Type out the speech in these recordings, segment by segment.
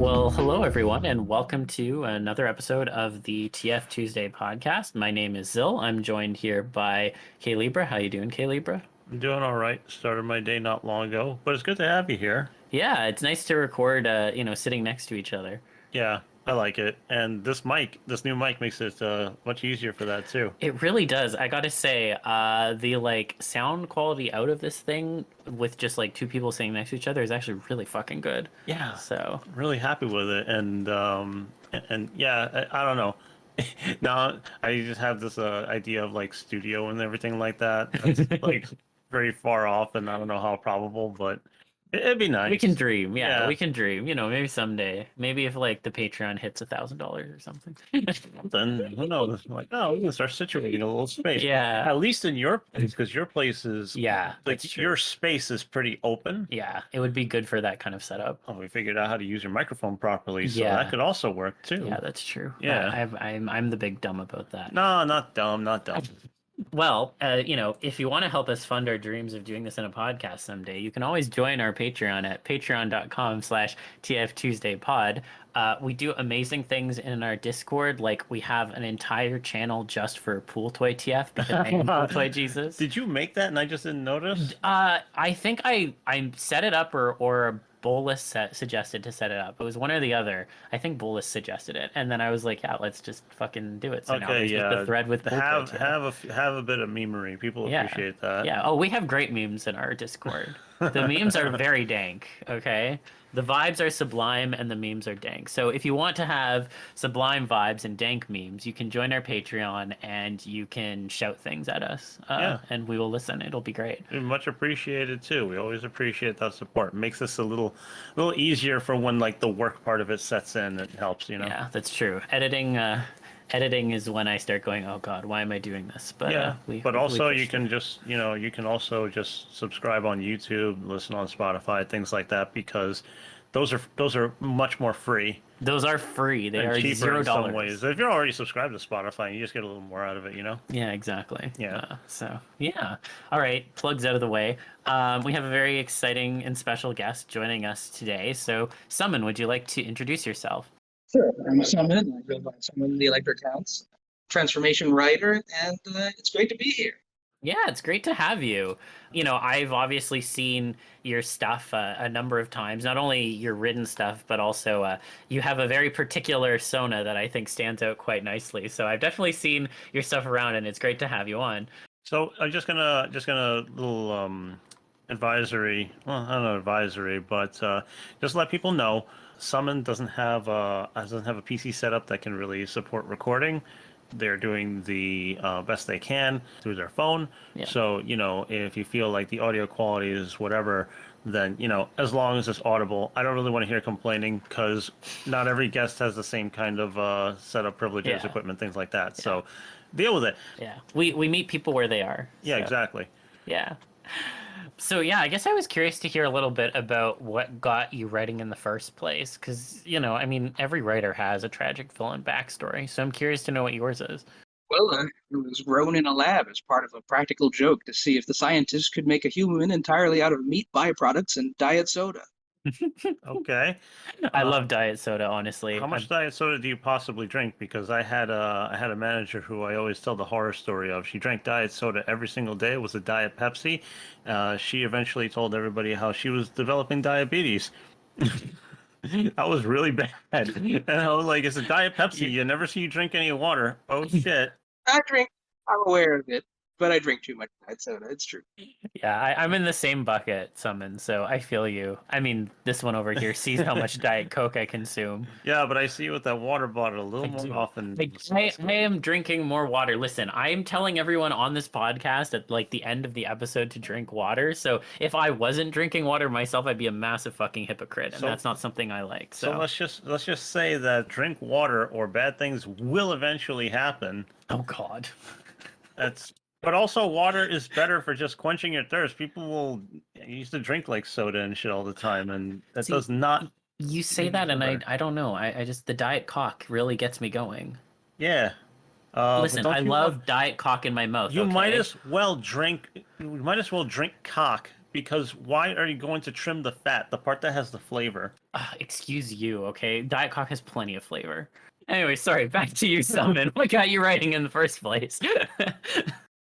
Well, hello everyone, and welcome to another episode of the TFTuesday Podcast. My name is Zil. I'm joined here by K-Libra. How you doing, K-Libra? I'm doing all right. Started my day not long ago, but it's good to have you here. Yeah, it's nice to record, sitting next to each other. Yeah, I like it. And this new mic makes it much easier for that too. It really does. I gotta say, the sound quality out of this thing with just like two people sitting next to each other is actually really fucking good. Yeah, So I'm really happy with it. And yeah, I don't know. Now I just have this idea of like studio and everything like that. That's like very far off, and I don't know how probable, but it'd be nice. we can dream. Yeah, Yeah. we can dream. Maybe someday. Maybe if like the Patreon hits $1,000 or something. Then who knows? Like, oh, we can start situating a little space. Yeah. At least in your place, because your place is Yeah, like that's true. your space is pretty open. Yeah, it would be good for that kind of setup. Oh, we figured out how to use your microphone properly, so Yeah. that could also work too. Yeah, that's true. Yeah. I'm the big dumb about that. No, not dumb, not dumb. Well, if you want to help us fund our dreams of doing this in a podcast someday, you can always join our Patreon at patreon.com/TFTuesdayPod. We do amazing things in our Discord, like we have an entire channel just for Pool Toy TF because I am Pool Toy Jesus. Did you make that and I just didn't notice? I think I set it up or Bolus suggested to set it up. It was one or the other. I think Bolus suggested it, and then I was like, "Yeah, let's just fucking do it." So now there's just the thread with Pool Toy TF. Have a bit of memery. People Yeah. appreciate that. Yeah. Oh, we have great memes in our Discord. The memes are very dank. Okay. The vibes are sublime and the memes are dank. So if you want to have sublime vibes and dank memes, you can join our Patreon and you can shout things at us. And we will listen. It'll be great. Much appreciated too. We always appreciate that support. It makes us a little easier for when like the work part of it sets in. It helps, Yeah, that's true. Editing is when I start going, oh God, why am I doing this? But yeah, we also you pushed can it. just you can also just subscribe on YouTube, listen on Spotify, things like that, because those are much more free Those are free. They and are cheaper in some $0. ways. If you're already subscribed to Spotify, you just get a little more out of it, Yeah, exactly. Yeah. Yeah. All right. Plugs out of the way. We have a very exciting and special guest joining us today. So, Summon, would you like to introduce yourself? Sure, I'm Summon. I go by Summon the Electric Counts, transformation writer, and it's great to be here. Yeah, it's great to have you. I've obviously seen your stuff a number of times, not only your written stuff, but also you have a very particular Sona that I think stands out quite nicely. So I've definitely seen your stuff around, and it's great to have you on. So I'm just gonna little advisory. Well, I don't know advisory, but just let people know. Summon doesn't have a PC setup that can really support recording. They're doing the best they can through their phone. Yeah. So if you feel like the audio quality is whatever, then as long as it's audible. I don't really want to hear complaining because not every guest has the same kind of setup privileges, Yeah. equipment, things like that. So deal with it. Yeah, we meet people where they are. Yeah, so. exactly. Yeah. So yeah, I guess I was curious to hear a little bit about what got you writing in the first place, because every writer has a tragic villain backstory. So I'm curious to know what yours is. Well, it was grown in a lab as part of a practical joke to see if the scientists could make a human entirely out of meat byproducts and diet soda. Okay. I love diet soda, honestly. How much diet soda do you possibly drink? Because I had a manager who I always tell the horror story of. She drank diet soda every single day. It was a Diet Pepsi. She eventually told everybody how she was developing diabetes. That was really bad. And I was like, it's a Diet Pepsi. You never see you drink any water. Oh shit. I'm aware of it, but I drink too much diet soda. It's true. Yeah, I'm in the same bucket, Summon, so I feel you. This one over here sees how much Diet Coke I consume. Yeah, but I see you with that water bottle a little more often. I am drinking more water. Listen, I am telling everyone on this podcast at like the end of the episode to drink water. So if I wasn't drinking water myself, I'd be a massive fucking hypocrite, and that's not something I like. So let's just say that drink water or bad things will eventually happen. Oh God. But also water is better for just quenching your thirst. People used to drink like soda and shit all the time, and that does not. You say that, and I don't know. I just the Diet Cock really gets me going. Yeah. Listen, I love Diet Cock in my mouth. You okay? might as well drink. You might as well drink cock Because why are you going to trim the fat, the part that has the flavor? Excuse you, okay? Diet Coke has plenty of flavor. Anyway, sorry, back to you, Summon. What got you writing in the first place?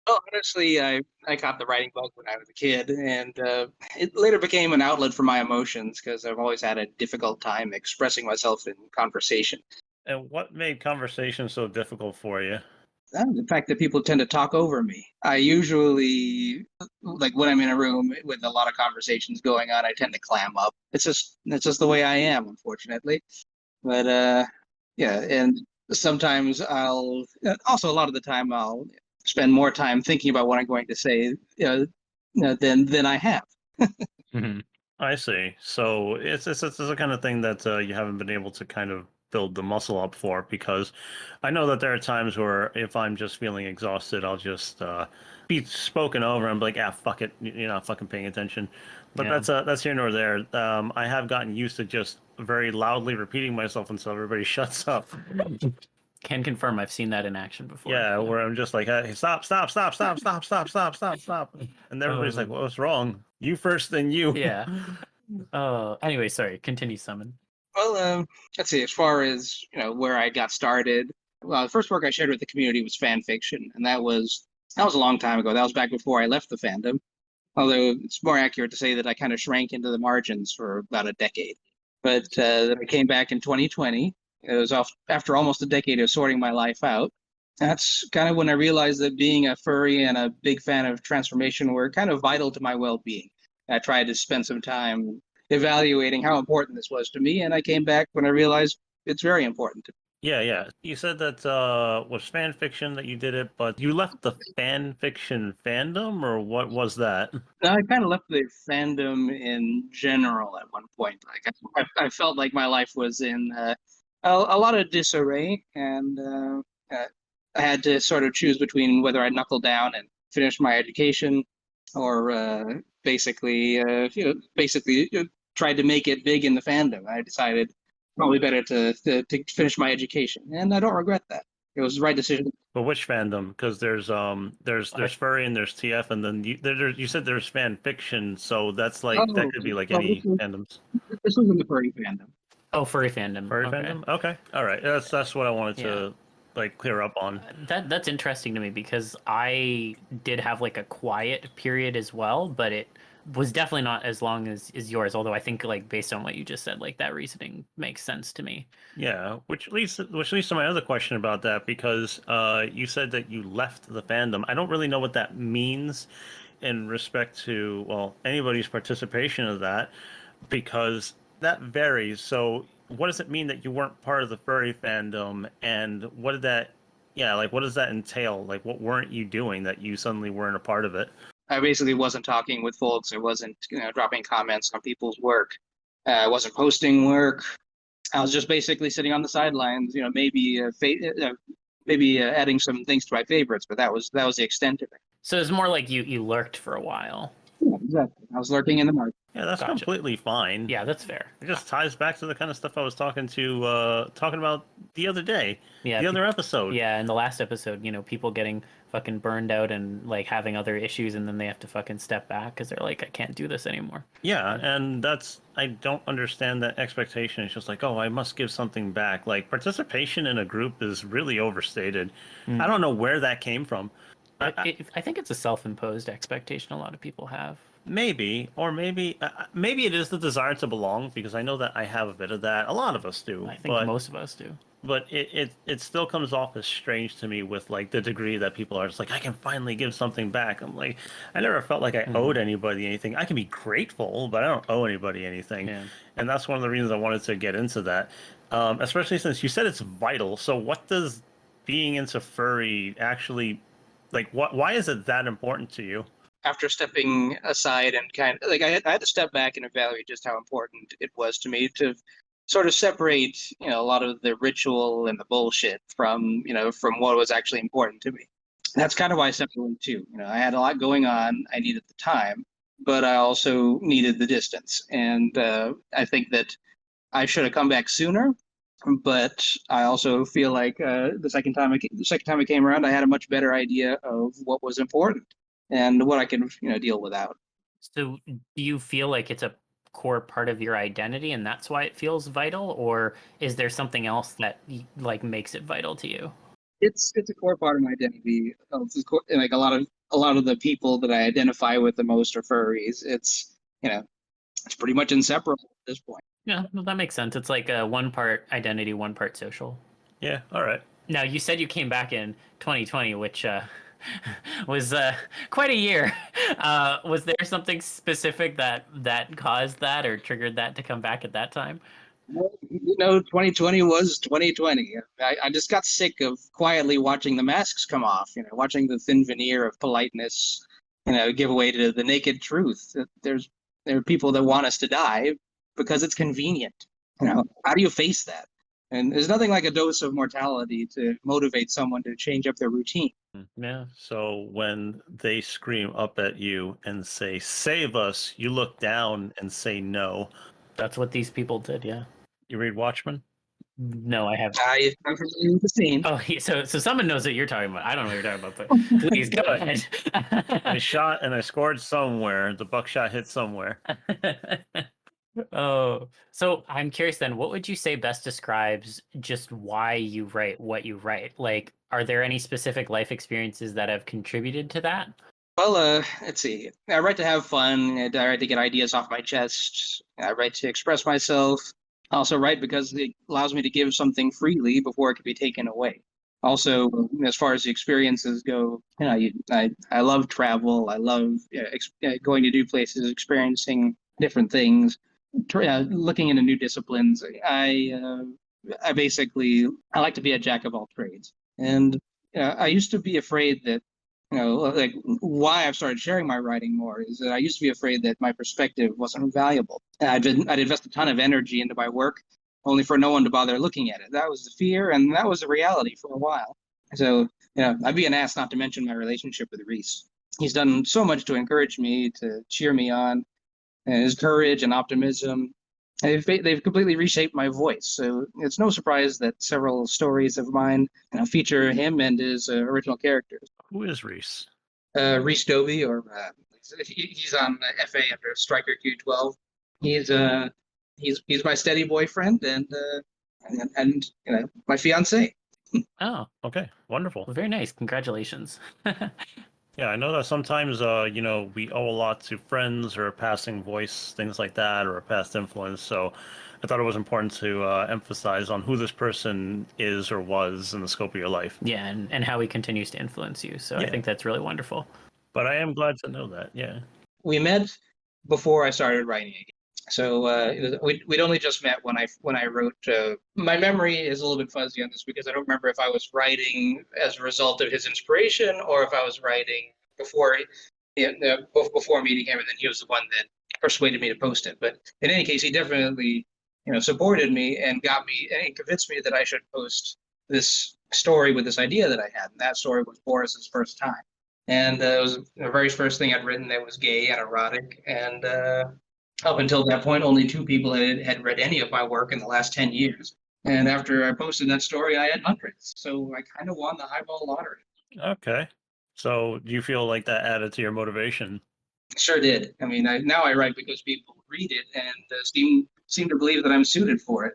Well, honestly, I caught the writing bug when I was a kid, and it later became an outlet for my emotions because I've always had a difficult time expressing myself in conversation. And what made conversation so difficult for you? The fact that people tend to talk over me. I usually, like when I'm in a room with a lot of conversations going on, I tend to clam up. It's just the way I am, unfortunately. But yeah, and sometimes also a lot of the time I'll spend more time thinking about what I'm going to say, than I have. Mhm. I see. So it's the kind of thing that you haven't been able to kind of build the muscle up for, because I know that there are times where if I'm just feeling exhausted, I'll just be spoken over and be like, ah, fuck it, you're not fucking paying attention. But Yeah. that's here nor there. I have gotten used to just very loudly repeating myself until everybody shuts up. Can confirm I've seen that in action before. Yeah, where I'm just like, hey, stop, stop, stop, stop, stop, stop, stop, stop, stop. And everybody's like, what's wrong? You first, then you. Yeah. Oh, anyway, sorry. Continue, Summon. Well, let's see. As far as where I got started, well, the first work I shared with the community was fan fiction, and that was a long time ago. That was back before I left the fandom. Although it's more accurate to say that I kind of shrank into the margins for about a decade. But then I came back in 2020. It was after almost a decade of sorting my life out. That's kind of when I realized that being a furry and a big fan of transformation were kind of vital to my well-being. I tried to spend some time evaluating how important this was to me, and I came back when I realized it's very important to me. Yeah. You said that was fan fiction that you did it, but you left the fan fiction fandom, or what was that? Now, I kind of left the fandom in general at one point. Like I felt like my life was in a lot of disarray, and I had to sort of choose between whether I knuckle down and finish my education, or basically tried to make it big in the fandom. I decided probably better to finish my education, and I don't regret that. It was the right decision. But which fandom? Because there's furry and there's TF, and then you said there's fan fiction, so that's like that Oh, could be like well, any fandoms. this was in the furry fandom. Oh, furry fandom. Furry Okay. fandom? Okay, all right. That's what I wanted to like clear up on. That's interesting to me because I did have like a quiet period as well, but it was definitely not as long as yours. Although I think like based on what you just said, like that reasoning makes sense to me. Yeah, which leads to my other question about that, because you said that you left the fandom. I don't really know what that means in respect to, well, anybody's participation of that, because that varies. So what does it mean that you weren't part of the furry fandom, and what did that, yeah, like what does that entail? Like what weren't you doing that you suddenly weren't a part of it? I basically wasn't talking with folks. I wasn't, dropping comments on people's work. I wasn't posting work. I was just basically sitting on the sidelines. Maybe adding some things to my favorites, but that was the extent of it. So it's more like you lurked for a while. Yeah, exactly. I was lurking in the market. Yeah, that's Gotcha. completely fine. Yeah, that's fair. It just ties back to the kind of stuff I was talking about the other day, Yeah, the other episode. Yeah, in the last episode, people getting fucking burned out and like having other issues, and then they have to fucking step back because they're like, I can't do this anymore. Yeah, and I don't understand that expectation. It's just like, oh, I must give something back. Like participation in a group is really overstated. I don't know where that came from. I think it's a self-imposed expectation a lot of people have. Maybe it is the desire to belong, because I know that I have a bit of that. A lot of us do. I think most of us do. But it still comes off as strange to me with like the degree that people are just like, I can finally give something back. I'm like, I never felt like I owed anybody anything. I can be grateful, but I don't owe anybody anything. Yeah. And that's one of the reasons I wanted to get into that, especially since you said it's vital. So what does being into furry actually, like, why is it that important to you? After stepping aside and kind of like I had to step back and evaluate just how important it was to me to sort of separate, a lot of the ritual and the bullshit from what was actually important to me. That's kind of why I stepped away too. I had a lot going on. I needed the time, but I also needed the distance. And I think that I should have come back sooner. But I also feel like the second time I came around, I had a much better idea of what was important and what I could deal without. So do you feel like it's a core part of your identity and that's why it feels vital, or is there something else that like makes it vital to you? It's a core part of my identity. Like a lot of the people that I identify with the most are furries. It's pretty much inseparable at this point. Yeah, well, that makes sense. It's like a one part identity, one part social. Yeah, all right. Now, you said you came back in 2020, which was quite a year. Was there something specific that caused that or triggered that to come back at that time? 2020 was 2020. I just got sick of quietly watching the masks come off, watching the thin veneer of politeness, give way to the naked truth. There are people that want us to die because it's convenient. How do you face that? And there's nothing like a dose of mortality to motivate someone to change up their routine. Yeah. So when they scream up at you and say, "Save us," you look down and say no. That's what these people did, yeah. You read Watchmen? No, I haven't. I'm familiar with the scene. Oh, so someone knows what you're talking about. I don't know what you're talking about, but please go ahead. I shot and I scored somewhere. The buckshot hit somewhere. Oh, so I'm curious then, what would you say best describes just why you write what you write? Like, are there any specific life experiences that have contributed to that? Well, let's see. I write to have fun. I write to get ideas off my chest. I write to express myself. I also write because it allows me to give something freely before it can be taken away. Also, as far as the experiences go, I love travel. I love going to new places, experiencing different things, looking into new disciplines. I basically I like to be a jack of all trades, and I used to be afraid that like why I've started sharing my writing more is that I used to be afraid that my perspective wasn't valuable. I'd invest a ton of energy into my work, only for no one to bother looking at it. That was the fear, and that was the reality for a while. So, I'd be an ass not to mention my relationship with Reese. He's done so much to encourage me, to cheer me on, and his courage and optimism. They've completely reshaped my voice. So it's no surprise that several stories of mine feature him and his original characters. Who is Reese? Reese Doby, or he's on FA under Striker Q12. He's my steady boyfriend and my fiance. Oh, Okay, wonderful. well, very nice. Congratulations. Yeah, I know that sometimes, we owe a lot to friends or a passing voice, things like that, or a past influence. So I thought it was important to emphasize on who this person is or was in the scope of your life. Yeah, and how he continues to influence you. So I Yeah. think that's really wonderful. But I am glad to know that. Yeah. We met before I started writing again. So we'd only just met when I wrote. My memory is a little bit fuzzy on this because I don't remember if I was writing as a result of his inspiration or if I was writing before meeting him, and then he was the one that persuaded me to post it. But in any case, he definitely supported me and got me and convinced me that I should post this story with this idea that I had. And that story was Boris's first time, and it was the very first thing I'd written that was gay and erotic. And up until that point, only 2 people had read any of my work in the last 10 years. And after I posted that story, I had hundreds. So I kind of won the highball lottery. Okay. So do you feel like that added to your motivation? Sure did. I mean, now I write because people read it and seem to believe that I'm suited for it.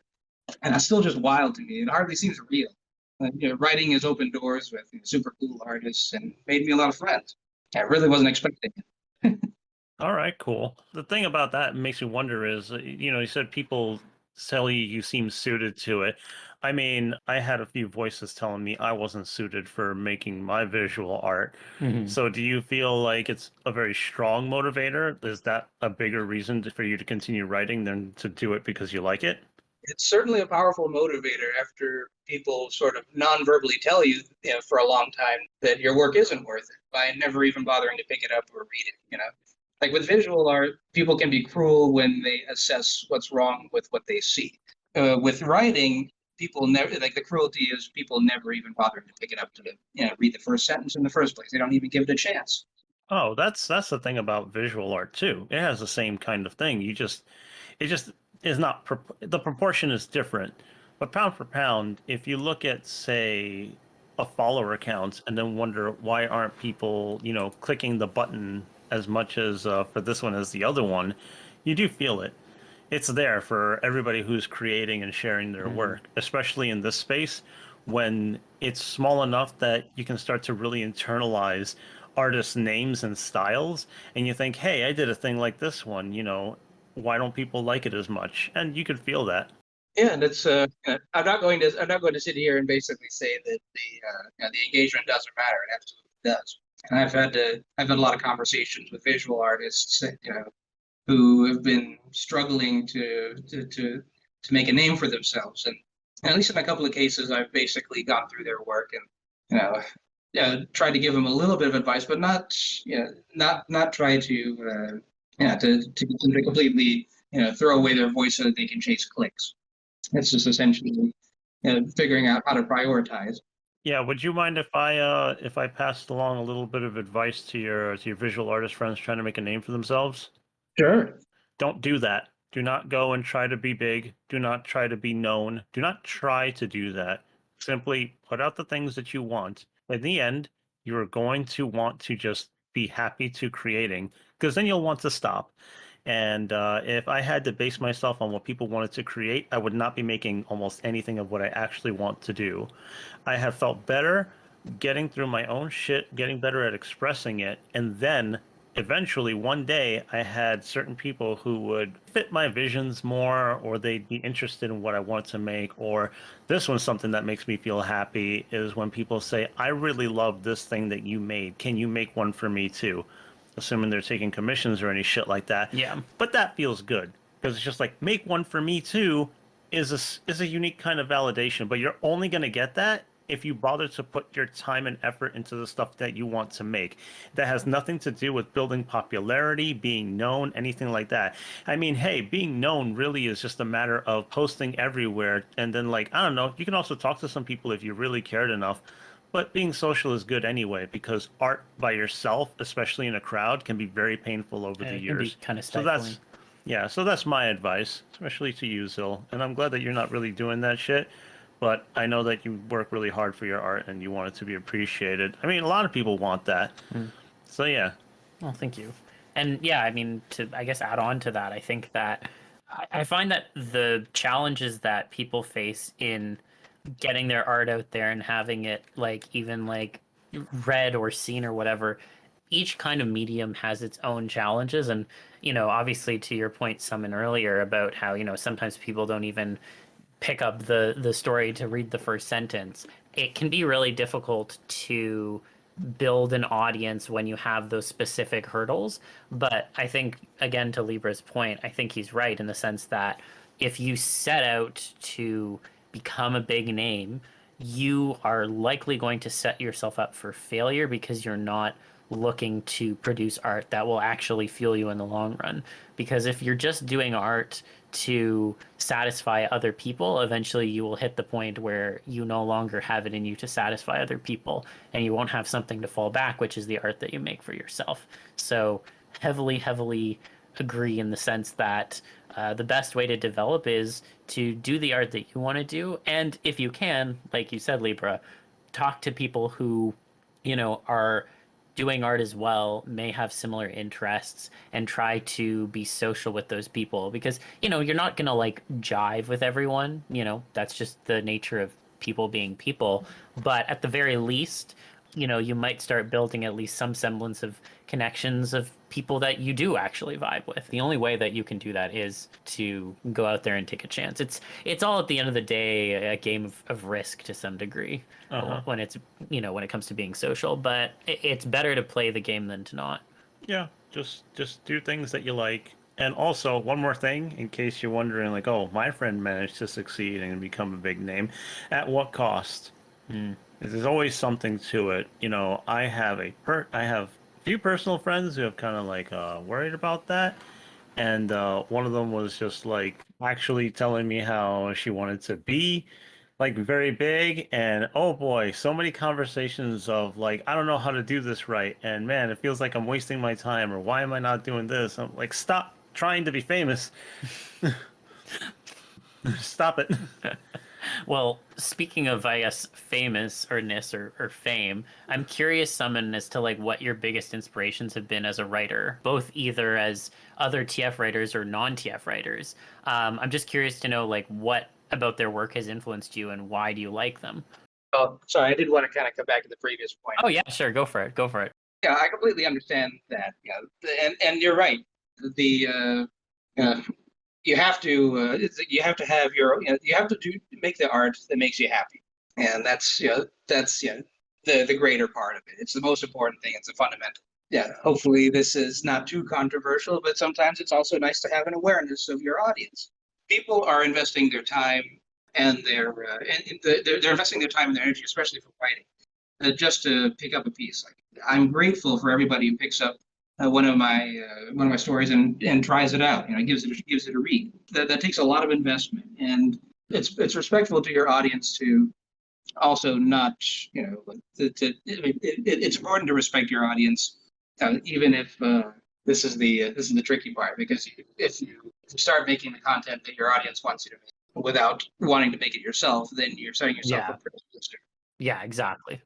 And that's still just wild to me. It hardly seems real. Writing has opened doors with super cool artists and made me a lot of friends. I really wasn't expecting it. All right, cool. The thing about that makes me wonder is, you said people tell you seem suited to it. I mean, I had a few voices telling me I wasn't suited for making my visual art. Mhm. So do you feel like it's a very strong motivator? Is that a bigger reason for you to continue writing than to do it because you like it? It's certainly a powerful motivator after people sort of non-verbally tell you, for a long time that your work isn't worth it by never even bothering to pick it up or read it. Like with visual art, people can be cruel when they assess what's wrong with what they see. With writing, people never, like, the cruelty is people never even bothering to pick it up to read the first sentence in the first place. They don't even give it a chance. Oh, that's the thing about visual art too. It has the same kind of thing. It just is not the proportion is different. But pound for pound, if you look at, say, a follower account and then wonder why aren't people, clicking the button as much as for this one as the other one, you do feel it. It's there for everybody who's creating and sharing their work, especially in this space when it's small enough that you can start to really internalize artists' names and styles. And you think, hey, I did a thing like this one, why don't people like it as much? And you could feel that. Yeah, and it's I'm not going to sit here and basically say that the engagement doesn't matter. It absolutely does. And I've had a lot of conversations with visual artists, who have been struggling to make a name for themselves. And at least in a couple of cases, I've basically gone through their work and tried to give them a little bit of advice, but not not try to get them to completely throw away their voice so that they can chase clicks. It's just essentially figuring out how to prioritize. Yeah, would you mind if I passed along a little bit of advice to your visual artist friends trying to make a name for themselves? Sure. Don't do that. Do not go and try to be big. Do not try to be known. Do not try to do that. Simply put out the things that you want. In the end, you are going to want to just be happy to creating, because then you'll want to stop. And if I had to base myself on what people wanted to create, I would not be making almost anything of what I actually want to do. I have felt better getting through my own shit, getting better at expressing it, and then eventually one day I had certain people who would fit my visions more, or they'd be interested in what I want to make. Or this one's something that makes me feel happy is when people say, I really love this thing that you made. Can you make one for me too? Assuming they're taking commissions or any shit like that. Yeah. But that feels good because it's just like, make one for me too is a unique kind of validation, but you're only going to get that if you bother to put your time and effort into the stuff that you want to make. That has nothing to do with building popularity, being known, anything like that. I mean, hey, being known really is just a matter of posting everywhere. And then, like, I don't know, you can also talk to some people if you really cared enough. But being social is good anyway, because art by yourself, especially in a crowd, can be very painful over the years. Kind of So stifling. that's my advice, especially to you, Zil. And I'm glad that you're not really doing that shit. But I know that you work really hard for your art and you want it to be appreciated. I mean, a lot of people want that. So yeah. Well, thank you. And yeah, I mean, to I guess add on to that, I think that I find that the challenges that people face in getting their art out there and having it even read or seen or whatever, each kind of medium has its own challenges. And obviously, to your point, Summon, earlier about how sometimes people don't even pick up the story to read the first sentence. It can be really difficult to build an audience when you have those specific hurdles. But I think, again, to Libra's point, I think he's right in the sense that if you set out to become a big name, you are likely going to set yourself up for failure because you're not looking to produce art that will actually fuel you in the long run. Because if you're just doing art to satisfy other people, eventually you will hit the point where you no longer have it in you to satisfy other people, and you won't have something to fall back, which is the art that you make for yourself. So heavily agree in the sense that the best way to develop is to do the art that you want to do. And if you can, like you said, Libra, talk to people who, are doing art as well, may have similar interests, and try to be social with those people, because you're not gonna jive with everyone. That's just the nature of people being people. But at the very least, you might start building at least some semblance of connections of people that you do actually vibe with. The only way that you can do that is to go out there and take a chance. It's all, at the end of the day, a game of risk to some degree. When it's when it comes to being social. But it's better to play the game than to not. Yeah, just do things that you like. And also, one more thing, in case you're wondering, oh, my friend managed to succeed and become a big name. At what cost? There's always something to it. I have a few personal friends who have kind of worried about that. And one of them was just actually telling me how she wanted to be very big. And oh boy, so many conversations of I don't know how to do this right. And man, it feels like I'm wasting my time, or why am I not doing this? I'm like, stop trying to be famous. Stop it. Well, speaking of, I guess, famous-orness or fame, I'm curious, Summon, as to like what your biggest inspirations have been as a writer, both either as other TF writers or non-TF writers. I'm just curious to know like what about their work has influenced you and why do you like them? Oh, sorry, I did want to kind of come back to the previous point. Oh yeah, sure, go for it. Go for it. Yeah, I completely understand that. And you're right. The you have to you have to have your you have to make the art that makes you happy, and that's the greater part of it. It's the most important thing. It's a fundamental. Yeah, hopefully this is not too controversial, but sometimes it's also nice to have an awareness of your audience. People are investing their time and they're investing their time and their energy, especially for writing, just to pick up a piece. Like, I'm grateful for everybody who picks up one of my stories and tries it out. Gives it a read. That takes a lot of investment, and it's respectful to your audience to also not it's important to respect your audience, even if this is the tricky part, because if you start making the content that your audience wants you to make without wanting to make it yourself, then you're setting yourself up for disaster. Yeah, exactly.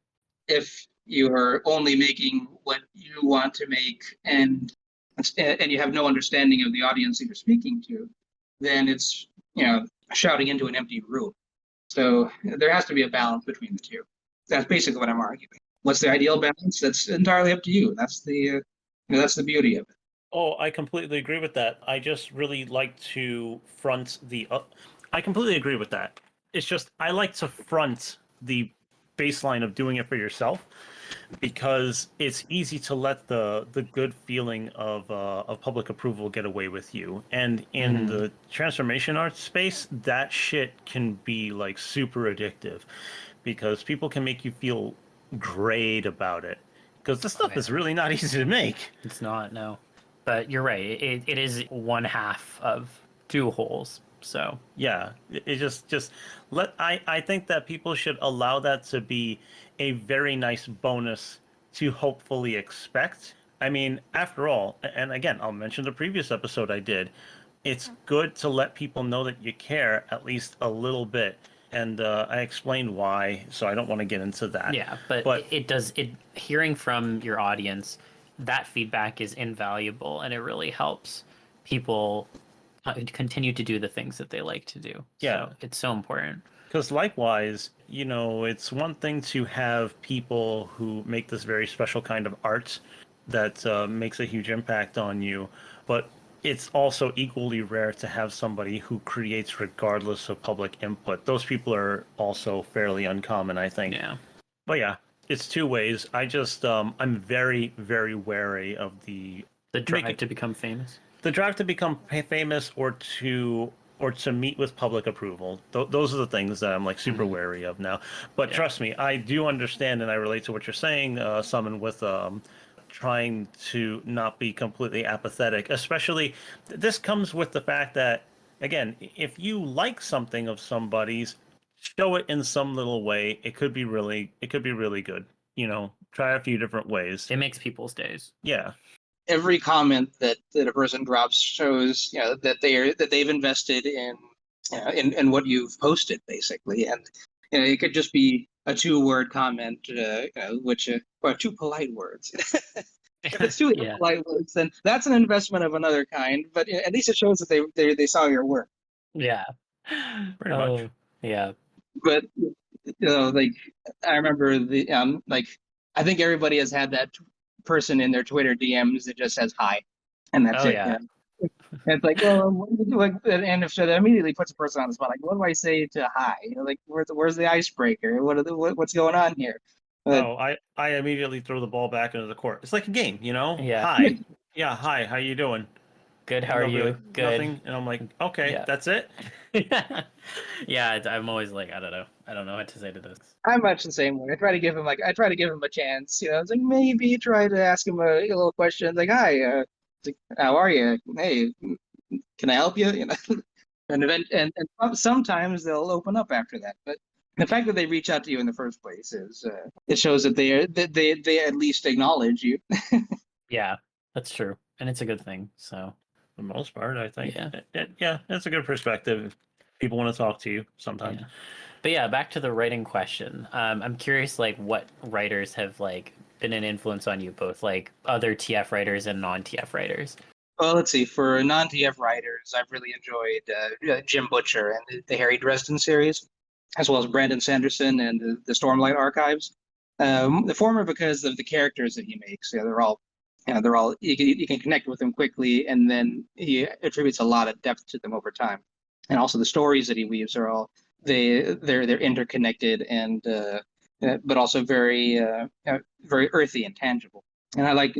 If you are only making what you want to make and you have no understanding of the audience that you're speaking to, then it's shouting into an empty room. So there has to be a balance between the two. That's basically what I'm arguing. What's the ideal balance? That's entirely up to you. That's the beauty of it. Oh, I completely agree with that. I just really like to front the. I completely agree with that. It's just I like to front the baseline of doing it for yourself, because it's easy to let the good feeling of public approval get away with you. And in the transformation art space, that shit can be like super addictive, because people can make you feel great about it. Because this stuff is really not easy to make. It's not, no. But you're right. It is one half of two wholes. So Yeah, it just let I think that people should allow that to be a very nice bonus to hopefully expect. I mean, after all, and again, I'll mention the previous episode I did. It's good to let people know that you care at least a little bit, and I explained why, so I don't want to get into that. yeah, but it hearing from your audience, that feedback is invaluable, and it really helps people continue to do the things that they like to do. Yeah. So it's so important. Because likewise, it's one thing to have people who make this very special kind of art that makes a huge impact on you, but it's also equally rare to have somebody who creates regardless of public input. Those people are also fairly uncommon, I think. Yeah. But yeah, it's two ways. I just I'm very, very wary of the drive to become famous. The drive to become famous or to meet with public approval. Those are the things that I'm like super wary of now. But trust me, I do understand and I relate to what you're saying, Summon, with trying to not be completely apathetic. Especially, this comes with the fact that, again, if you like something of somebody's, show it in some little way. It could be really good. Try a few different ways. It makes people's days. Yeah. Every comment that a person drops shows that they've invested in what you've posted, basically. And it could just be a 2-word comment, or 2 polite words. If it's 2 polite words, then that's an investment of another kind. But at least it shows that they saw your work. Yeah, pretty much. Yeah. But like, I remember I think everybody has had that person in their Twitter DMs that just says hi, and that's it. Yeah. And it's like, well, and if that immediately puts a person on the spot, like, what do I say to hi? Like, where's the icebreaker? What's going on here? I immediately throw the ball back into the court. It's like a game, Yeah. Hi, yeah, hi. How you doing? Good. How are you? Like, Good. Nothing. And I'm like, okay, that's it. Yeah, I'm always like, I don't know what to say to this. I'm much the same way. I try to give him a chance. It's like, maybe try to ask him a little question. Like, hi, how are you? Hey, can I help you? And sometimes they'll open up after that. But the fact that they reach out to you in the first place is it shows that they at least acknowledge you. Yeah, that's true, and it's a good thing. So for the most part, I think. Yeah. Yeah, it's a good perspective. People want to talk to you sometimes. Yeah. But yeah, back to the writing question. I'm curious, like, what writers have like been an influence on you, both like other TF writers and non-TF writers. Well, let's see. For non-TF writers, I've really enjoyed Jim Butcher and the Harry Dresden series, as well as Brandon Sanderson and the Stormlight Archives. The former because of the characters that he makes. They're all you can connect with them quickly, and then he attributes a lot of depth to them over time. And also the stories that he weaves are all they're interconnected and but also very earthy and tangible. And I like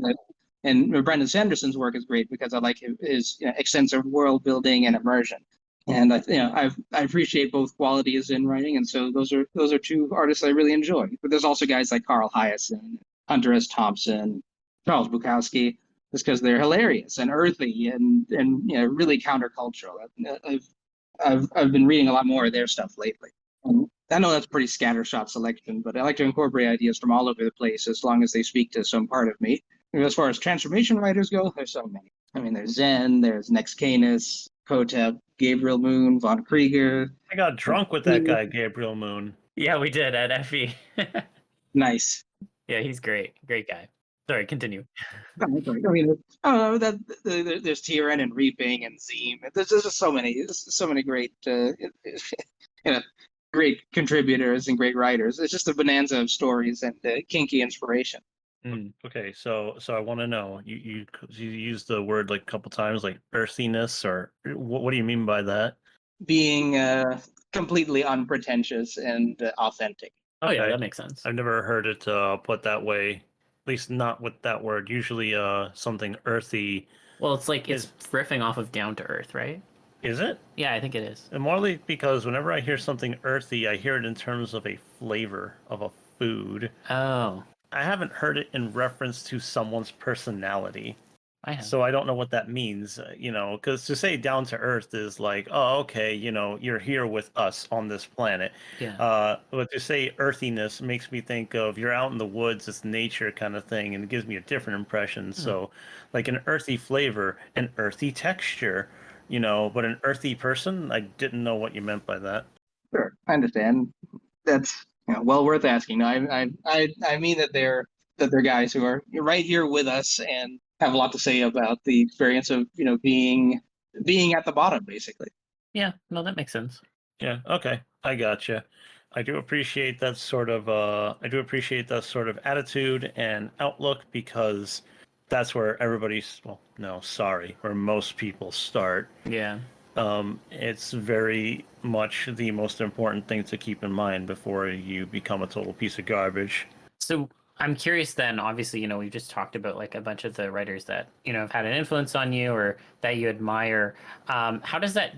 and Brandon Sanderson's work is great because I like his extensive world building and immersion. And I appreciate both qualities in writing, and so those are two artists I really enjoy. But there's also guys like Carl Hyacin, Hunter S. Thompson, Charles Bukowski, just because they're hilarious and earthy and really countercultural. I've been reading a lot more of their stuff lately. And I know that's a pretty scattershot selection, but I like to incorporate ideas from all over the place as long as they speak to some part of me. And as far as transformation writers go, there's so many. I mean, there's Zen, there's Nex Canis, Kotep, Gabriel Moon, Von Krieger. I got drunk with that guy, Gabriel Moon. Yeah, we did at FE. Nice. Yeah, he's great. Great guy. Sorry, continue. I mean, there's Tyrion and Reaping and Zeem. There's just so many great, great contributors and great writers. It's just a bonanza of stories and kinky inspiration. Okay, so I want to know, you used the word like a couple times, like earthiness, or what do you mean by that? Being completely unpretentious and authentic. Oh yeah, that makes sense. I've never heard it put that way, at least not with that word. Usually something earthy. Well, it's like it's riffing off of Down to Earth, right? Is it? Yeah, I think it is. And morely, because whenever I hear something earthy, I hear it in terms of a flavor of a food. Oh, I haven't heard it in reference to someone's personality. I have. So I don't know what that means, because to say down to earth is like, oh, okay, you're here with us on this planet. Yeah. But to say earthiness makes me think of you're out in the woods, it's nature kind of thing, and it gives me a different impression. So like an earthy flavor, an earthy texture, but an earthy person, I didn't know what you meant by that. Sure, I understand. That's well worth asking. No, I mean that they're guys who are right here with us and have a lot to say about the experience of being at the bottom, basically. Yeah, no, that makes sense. Yeah, okay, I gotcha. I do appreciate that sort of attitude and outlook, because that's where where most people start. Yeah. It's very much the most important thing to keep in mind before you become a total piece of garbage. So I'm curious then, obviously, we've just talked about like a bunch of the writers that, have had an influence on you or that you admire. How does that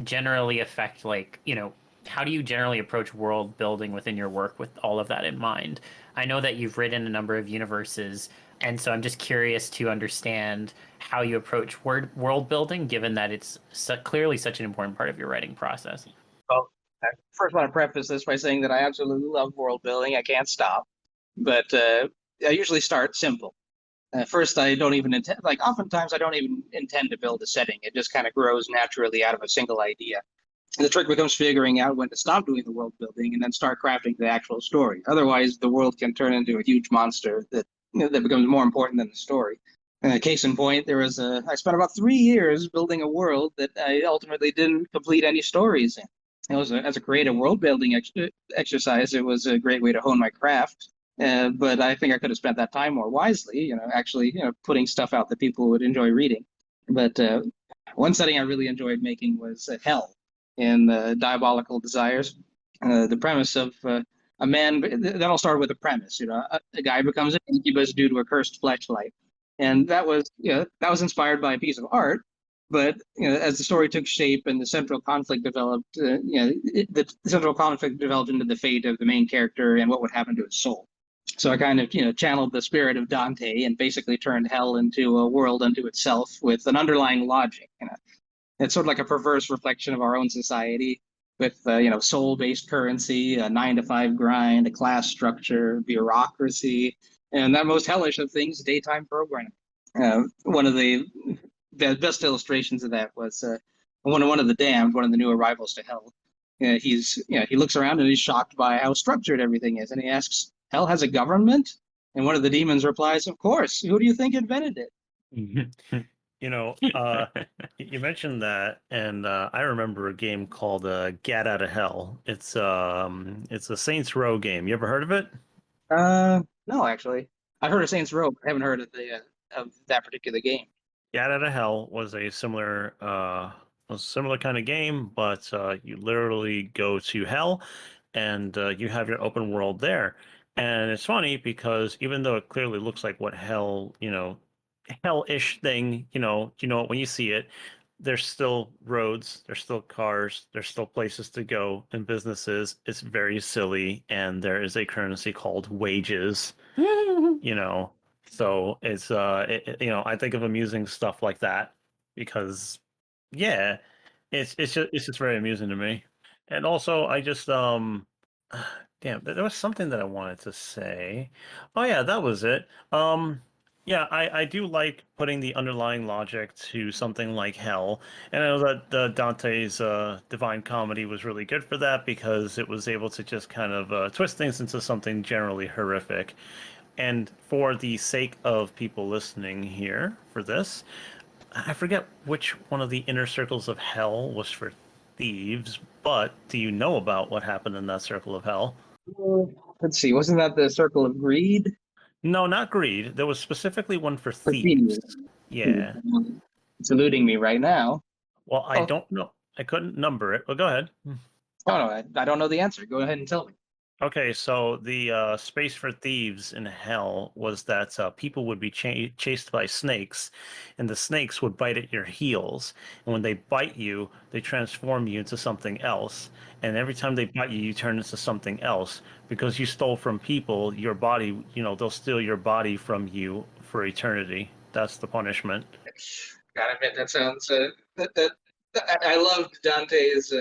generally affect, like, how do you generally approach world building within your work with all of that in mind? I know that you've written a number of universes, and so I'm just curious to understand how you approach world building, given that it's clearly such an important part of your writing process. Well, I first want to preface this by saying that I absolutely love world building. I can't stop. But I usually start simple. First, I don't even intend, oftentimes I don't even intend to build a setting. It just kind of grows naturally out of a single idea. The trick becomes figuring out when to stop doing the world building and then start crafting the actual story. Otherwise, the world can turn into a huge monster that becomes more important than the story. Case in point, I spent about 3 years building a world that I ultimately didn't complete any stories in. As a creative world building exercise, it was a great way to hone my craft. But I think I could have spent that time more wisely, putting stuff out that people would enjoy reading. But one setting I really enjoyed making was Hell in Diabolical Desires. The premise of a man, that'll start with a premise. A guy becomes an incubus due to a cursed fleshlight. And that was inspired by a piece of art. But as the story took shape and the central conflict developed, the central conflict developed into the fate of the main character and what would happen to his soul. So I kind of, channeled the spirit of Dante and basically turned hell into a world unto itself with an underlying logic. It's sort of like a perverse reflection of our own society with, soul-based currency, a 9-to-5 grind, a class structure, bureaucracy, and that most hellish of things, daytime programming. One of the best illustrations of that was one of the damned, one of the new arrivals to hell. he looks around and he's shocked by how structured everything is, and he asks, "Hell has a government?" And one of the demons replies, "Of course. Who do you think invented it?" You know, you mentioned that, and I remember a game called Get Out of Hell. It's a Saints Row game. You ever heard of it? No, actually, I've heard of Saints Row, but I haven't heard of the of that particular game. Get Out of Hell was a similar kind of game, but you literally go to hell, and you have your open world there. And it's funny because even though it clearly looks like what hell, hell-ish thing, when you see it, there's still roads, there's still cars, there's still places to go and businesses. It's very silly, and there is a currency called wages, So it's I think of amusing stuff like that because yeah, it's just very amusing to me. And also I just damn, there was something that I wanted to say. Oh yeah, that was it. Yeah, I do like putting the underlying logic to something like hell. And I know that Dante's Divine Comedy was really good for that because it was able to just kind of twist things into something generally horrific. And for the sake of people listening here for this, I forget which one of the inner circles of hell was for thieves, but do you know about what happened in that circle of hell? Let's see, wasn't that the circle of greed? No, not greed. There was specifically one for For thieves. thieves. Yeah. It's eluding me right now. Well, I Oh. don't know. I couldn't number it. Well, go ahead. Oh no, I don't know the answer. Go ahead and tell me. Okay, so the space for thieves in hell was that people would be chased by snakes, and the snakes would bite at your heels. And when they bite you, they transform you into something else. And every time they bite you, you turn into something else. Because you stole from people, your body, they'll steal your body from you for eternity. That's the punishment. Gotta admit, that sounds I loved Dante's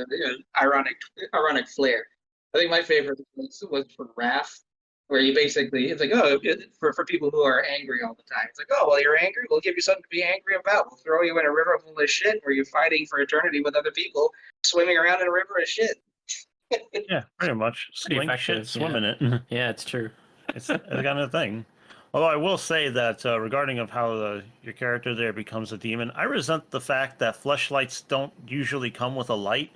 ironic flair. I think my favorite was from Wrath, where you basically it's like, for people who are angry all the time. It's like, oh well, you're angry. We'll give you something to be angry about. We'll throw you in a river full of shit where you're fighting for eternity with other people, swimming around in a river of shit. Yeah, pretty much. Pretty Sling shit, effective, swim yeah. in it. Yeah, it's true. It's that kind of thing. Although I will say that regarding of how your character there becomes a demon, I resent the fact that fleshlights don't usually come with a light.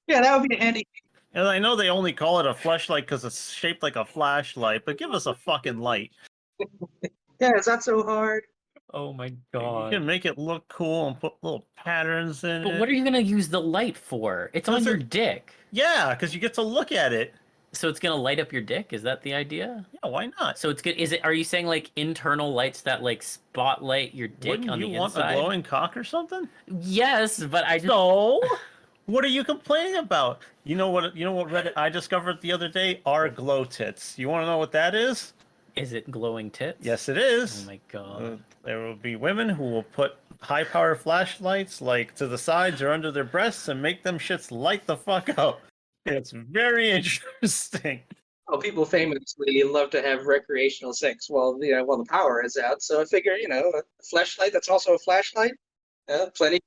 Yeah, that would be handy. And I know they only call it a fleshlight because it's shaped like a flashlight, but give us a fucking light. Yeah, is that so hard? Oh my You god. can make it look cool and put little patterns in But it. what are you gonna use the light for? It's on Does your it- dick. Yeah, because you get to look at it. So it's gonna light up your dick? Is that the idea? Yeah, why not? So it's good. Are you saying like internal lights that like spotlight your dick Wouldn't on you the want inside? a glowing cock or something? Yes, but I just No. What are you complaining about? You know what Reddit I discovered the other day are glow tits. You want to know what that is? Is it glowing tits? Yes, it is. Oh my god. There will be women who will put high power flashlights like to the sides or under their breasts and make them shits light the fuck up. It's very interesting. Well, people famously love to have recreational sex while the power is out. So I figure, a flashlight that's also a flashlight. Plenty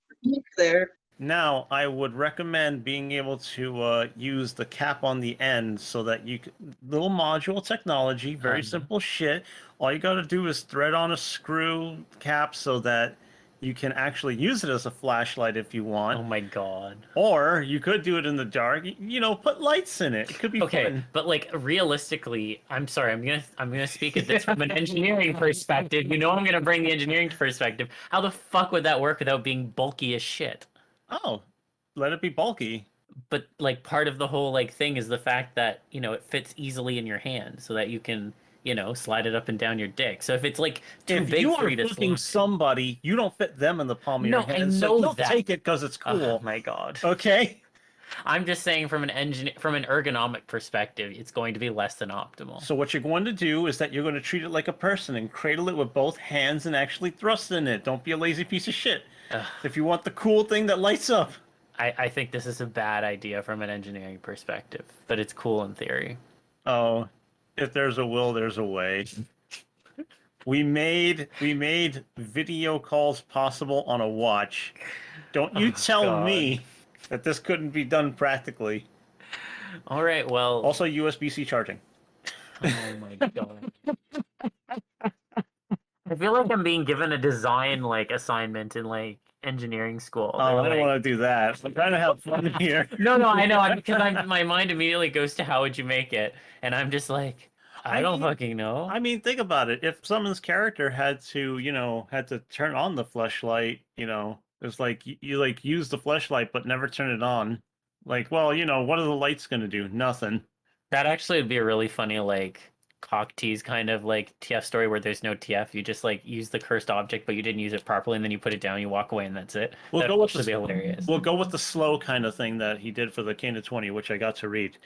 there. Now, I would recommend being able to use the cap on the end so that you can, little module technology, very simple shit. All you got to do is thread on a screw cap so that you can actually use it as a flashlight if you want. Oh my god. Or you could do it in the dark. Put lights in it. It could be Okay, fun. but like realistically, I'm sorry, I'm gonna speak at this from an engineering perspective. I'm gonna bring the engineering perspective. How the fuck would that work without being bulky as shit? Oh, let it be bulky. But like part of the whole like thing is the fact that it fits easily in your hand, so that you can slide it up and down your dick. So if it's like too If big you for are you to fucking somebody, you don't fit them in the palm of No, your I hand. know So don't that. take it because it's cool. Oh my god. Okay. I'm just saying from an ergonomic perspective, it's going to be less than optimal. So what you're going to do is that you're going to treat it like a person and cradle it with both hands and actually thrust in it. Don't be a lazy piece of shit. Ugh. If you want the cool thing that lights up. I think this is a bad idea from an engineering perspective, but it's cool in theory. Oh, if there's a will, there's a way. We made video calls possible on a watch. Don't you tell God. me that this couldn't be done practically. All right, well. Also, USB-C charging. Oh my god. I feel like I'm being given a design like assignment in like engineering school. Oh, I don't Like, want to do that. I'm trying to have fun here. no, I know, because my mind immediately goes to how would you make it, and I'm just like, I don't fucking know. I mean, think about it. If someone's character had to, had to turn on the fleshlight, it's like you like use the fleshlight but never turn it on. Like, well, what are the lights gonna do? Nothing. That actually would be a really funny like cock tease kind of like TF story where there's no TF. You just like use the cursed object, but you didn't use it properly, and then you put it down, you walk away, and that's it. We'll go with be hilarious. We'll go with the slow kind of thing that he did for the Kane of 20, which I got to read.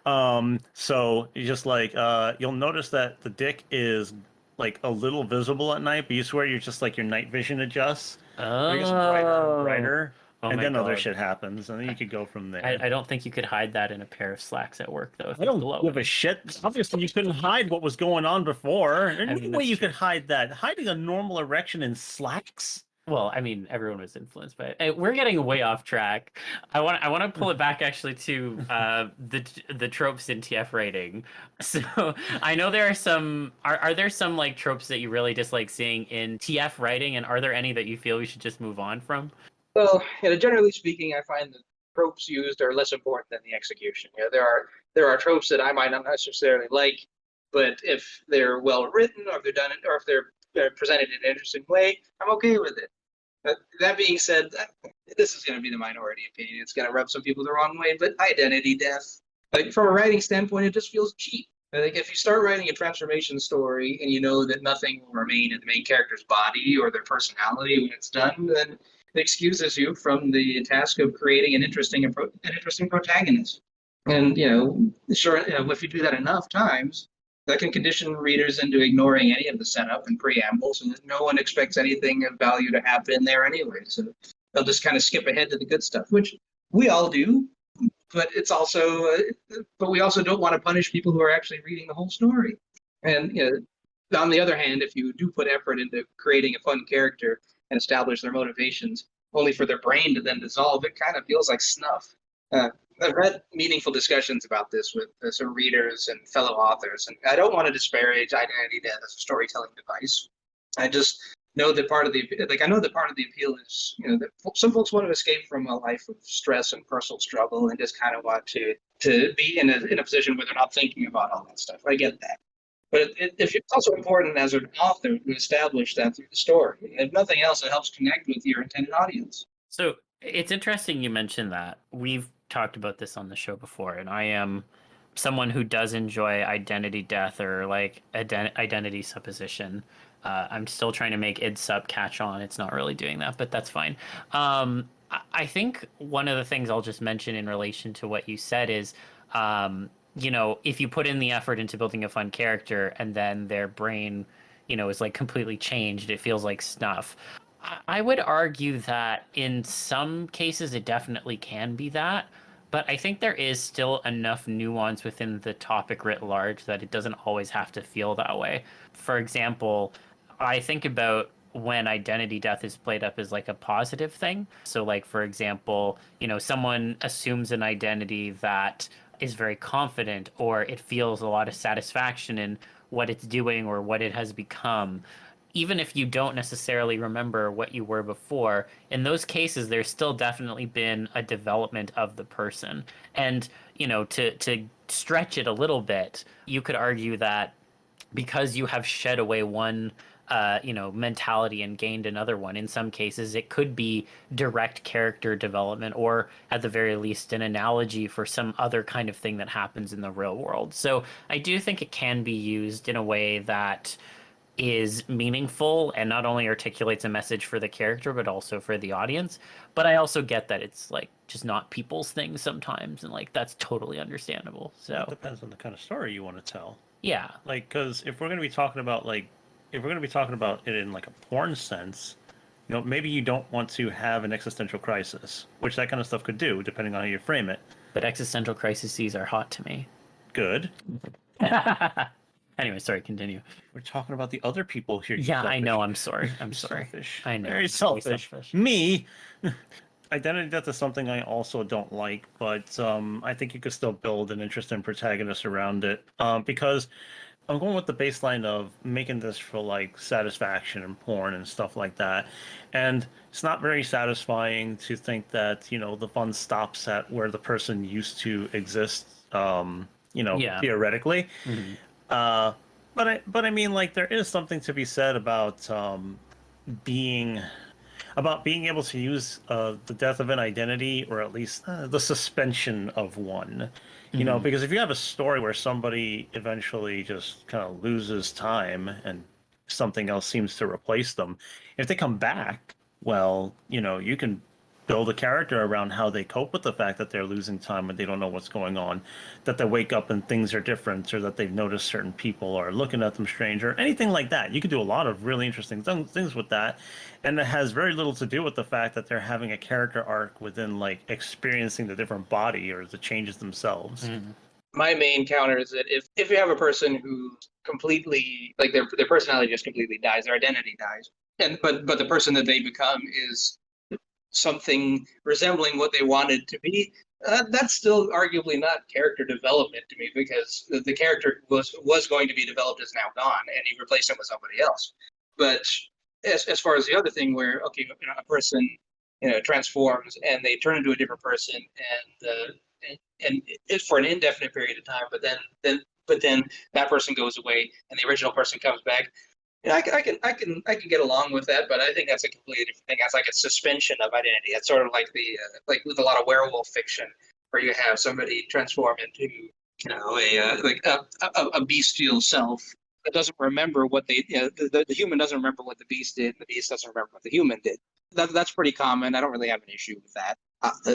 So you just like you'll notice that the dick is like a little visible at night, but you swear you're just like your night vision adjusts. It gets brighter and brighter. Oh and then God. other shit happens, and then you could go from there. I don't think you could hide that in a pair of slacks at work, though. I don't give a shit. Obviously, you couldn't hide what was going on before. There's no way you could hide that. Hiding a normal erection in slacks? Well, I mean, everyone was influenced by it. Hey, we're getting way off track. I want to pull it back actually to the tropes in TF writing. So I know there are some. Are there some like tropes that you really dislike seeing in TF writing, and are there any that you feel we should just move on from? Well, generally speaking, I find the tropes used are less important than the execution. There are tropes that I might not necessarily like, but if they're well written, or if they're done, or if they're presented in an interesting way, I'm okay with it. But that being said, this is going to be the minority opinion. It's going to rub some people the wrong way, but identity death, like from a writing standpoint, it just feels cheap. Like if you start writing a transformation story and you know that nothing will remain in the main character's body or their personality when it's done, then it excuses you from the task of creating an interesting protagonist. And sure, if you do that enough times, that can condition readers into ignoring any of the setup and preambles, and no one expects anything of value to happen there anyway. So they'll just kind of skip ahead to the good stuff, which we all do. But it's also, but we also don't want to punish people who are actually reading the whole story. And on the other hand, if you do put effort into creating a fun character and establish their motivations, only for their brain to then dissolve, it kind of feels like snuff. I've had meaningful discussions about this with some readers and fellow authors, and I don't want to disparage identity death as a storytelling device. I just know that part of the appeal is that some folks want to escape from a life of stress and personal struggle and just kind of want to be in a position where they're not thinking about all that stuff. I get that. But it's also important as an author to establish that through the story. If nothing else, it helps connect with your intended audience. So it's interesting you mentioned that. We've talked about this on the show before, and I am someone who does enjoy identity death or like identity supposition. I'm still trying to make id sup catch on. It's not really doing that, but that's fine. I think one of the things I'll just mention in relation to what you said is if you put in the effort into building a fun character and then their brain, is like completely changed, it feels like snuff. I would argue that in some cases it definitely can be that, but I think there is still enough nuance within the topic writ large that it doesn't always have to feel that way. For example, I think about when identity death is played up as like a positive thing. So like, for example, someone assumes an identity that is very confident, or it feels a lot of satisfaction in what it's doing or what it has become. Even if you don't necessarily remember what you were before, in those cases, there's still definitely been a development of the person. And, to stretch it a little bit, you could argue that because you have shed away one mentality and gained another one, in some cases it could be direct character development, or at the very least an analogy for some other kind of thing that happens in the real world. So I do think it can be used in a way that is meaningful and not only articulates a message for the character but also for the audience. But I also get that it's like just not people's thing sometimes, and like that's totally understandable. So it depends on the kind of story you want to tell. Yeah, like, because if we're going to be talking about it in like a porn sense, maybe you don't want to have an existential crisis, which that kind of stuff could do depending on how you frame it. But existential crises are hot to me. Good. Anyway, sorry, continue. We're talking about the other people here. Yeah, I know. I'm sorry. I'm sorry. Selfish. I know. Very selfish. Me. identity death is something I also don't like, but I think you could still build an interesting protagonist around it. Because I'm going with the baseline of making this for like satisfaction and porn and stuff like that. And it's not very satisfying to think that, the fun stops at where the person used to exist, Yeah. theoretically. Mhm. But I mean, like, there is something to be said about being being able to use the death of an identity, or at least the suspension of one. Mhm. Because if you have a story where somebody eventually just kind of loses time and something else seems to replace them, if they come back, well, you can build a character around how they cope with the fact that they're losing time and they don't know what's going on, that they wake up and things are different, or that they've noticed certain people are looking at them strange, or anything like that. You could do a lot of really interesting things with that, and it has very little to do with the fact that they're having a character arc within, like, experiencing the different body or the changes themselves. Mhm. My main counter is that if you have a person who completely, like, their personality just completely dies, their identity dies, and but the person that they become is something resembling what they wanted to be, that's still arguably not character development to me, because the character was going to be developed, is now gone, and you replace him with somebody else. But as far as the other thing, where, okay, a person transforms and they turn into a different person, and it's for an indefinite period of time, but then that person goes away and the original person comes back. I can get along with that, but I think that's a completely different thing. That's like a suspension of identity. It's sort of like like with a lot of werewolf fiction, where you have somebody transform into a bestial self that doesn't remember what they the human doesn't remember what the beast did, and the beast doesn't remember what the human did. That's pretty common. I don't really have an issue with that.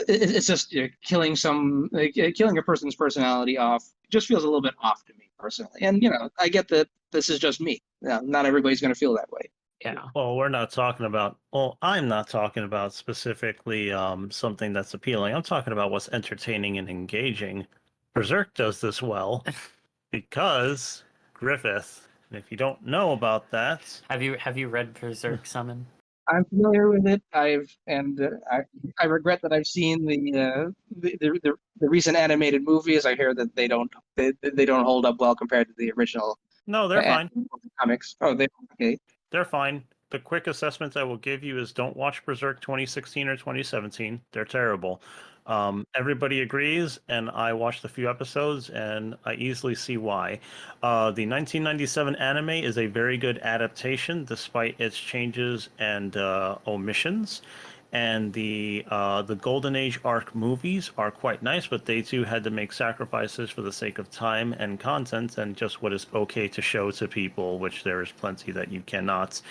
It's just killing killing a person's personality off just feels a little bit off to me personally. And I get that this is just me. Not everybody's going to feel that way. Yeah. Well, I'm not talking about specifically something that's appealing. I'm talking about what's entertaining and engaging. Berserk does this well because Griffith. And if you don't know about that, Have you read Berserk Summon? I'm familiar with it. I regret that I've seen the recent animated movies. I hear that they don't hold up well compared to the original no, they're fine. comics. Oh, they okay. They're fine. The quick assessment I will give you is don't watch Berserk 2016 or 2017. They're terrible. Everybody agrees, and I watched a few episodes, and I easily see why. The 1997 anime is a very good adaptation, despite its changes and omissions. And the Golden Age arc movies are quite nice, but they too had to make sacrifices for the sake of time and content and just what is okay to show to people, which there is plenty that you cannot.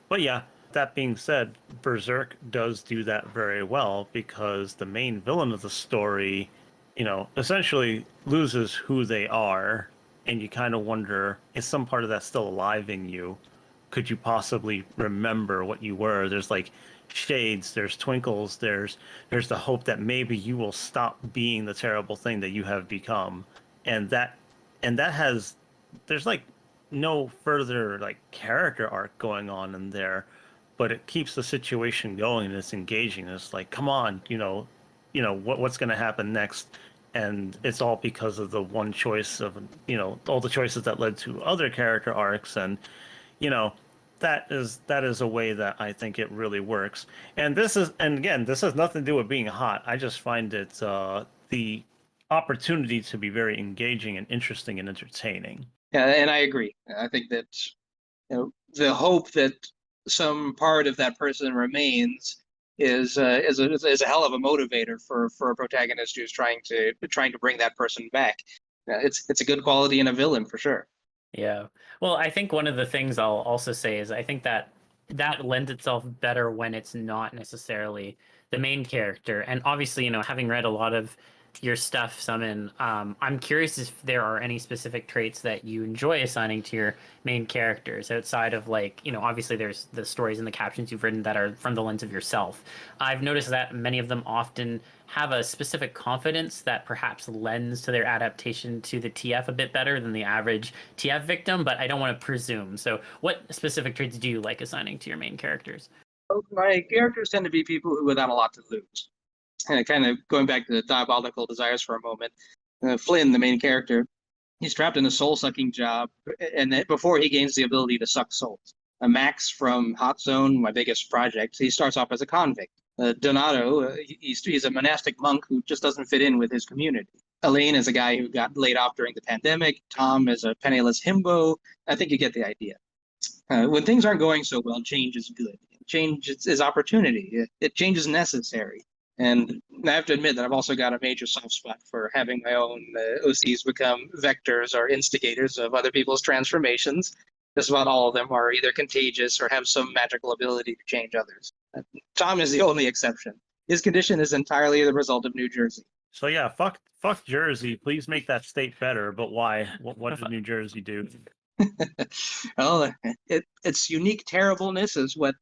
But yeah, that being said, Berserk does do that very well, because the main villain of the story, essentially loses who they are, and you kind of wonder, is some part of that still alive in you? Could you possibly remember what you were? There's like shades, there's twinkles, there's the hope that maybe you will stop being the terrible thing that you have become. And there's like no further like character arc going on in there, but it keeps the situation going and it's engaging. It's like, come on, what's going to happen next? And it's all because of the one choice of, all the choices that led to other character arcs. And that is a way that I think it really works. And again, this has nothing to do with being hot. I just find it the opportunity to be very engaging and interesting and entertaining. Yeah, and I agree. I think that the hope that some part of that person remains is a hell of a motivator for a protagonist who's trying to bring that person back. It's a good quality in a villain for sure. Yeah. Well, I think one of the things I'll also say is I think that lends itself better when it's not necessarily the main character. And obviously, having read a lot of your stuff, Summon, I'm curious if there are any specific traits that you enjoy assigning to your main characters outside of, like, obviously there's the stories and the captions you've written that are from the lens of yourself. I've noticed that many of them often have a specific confidence that perhaps lends to their adaptation to the TF a bit better than the average TF victim, but I don't want to presume. So what specific traits do you like assigning to your main characters? My characters tend to be people who without a lot to lose. And kind of going back to the diabolical desires for a moment, Flynn, the main character, he's trapped in a soul-sucking job, and before he gains the ability to suck souls. Max from Hot Zone, my biggest project, he starts off as a convict. Donato, he's a monastic monk who just doesn't fit in with his community. Elaine is a guy who got laid off during the pandemic. Tom is a penniless himbo. I think you get the idea. When things aren't going so well, change is good. Change is opportunity. Change is necessary. And I have to admit that I've also got a major soft spot for having my own OCs become vectors or instigators of other people's transformations. Just about all of them are either contagious or have some magical ability to change others. Tom is the only exception. His condition is entirely the result of New Jersey. So yeah, fuck Jersey. Please make that state better. But why? What did New Jersey do? Well, its unique terribleness is what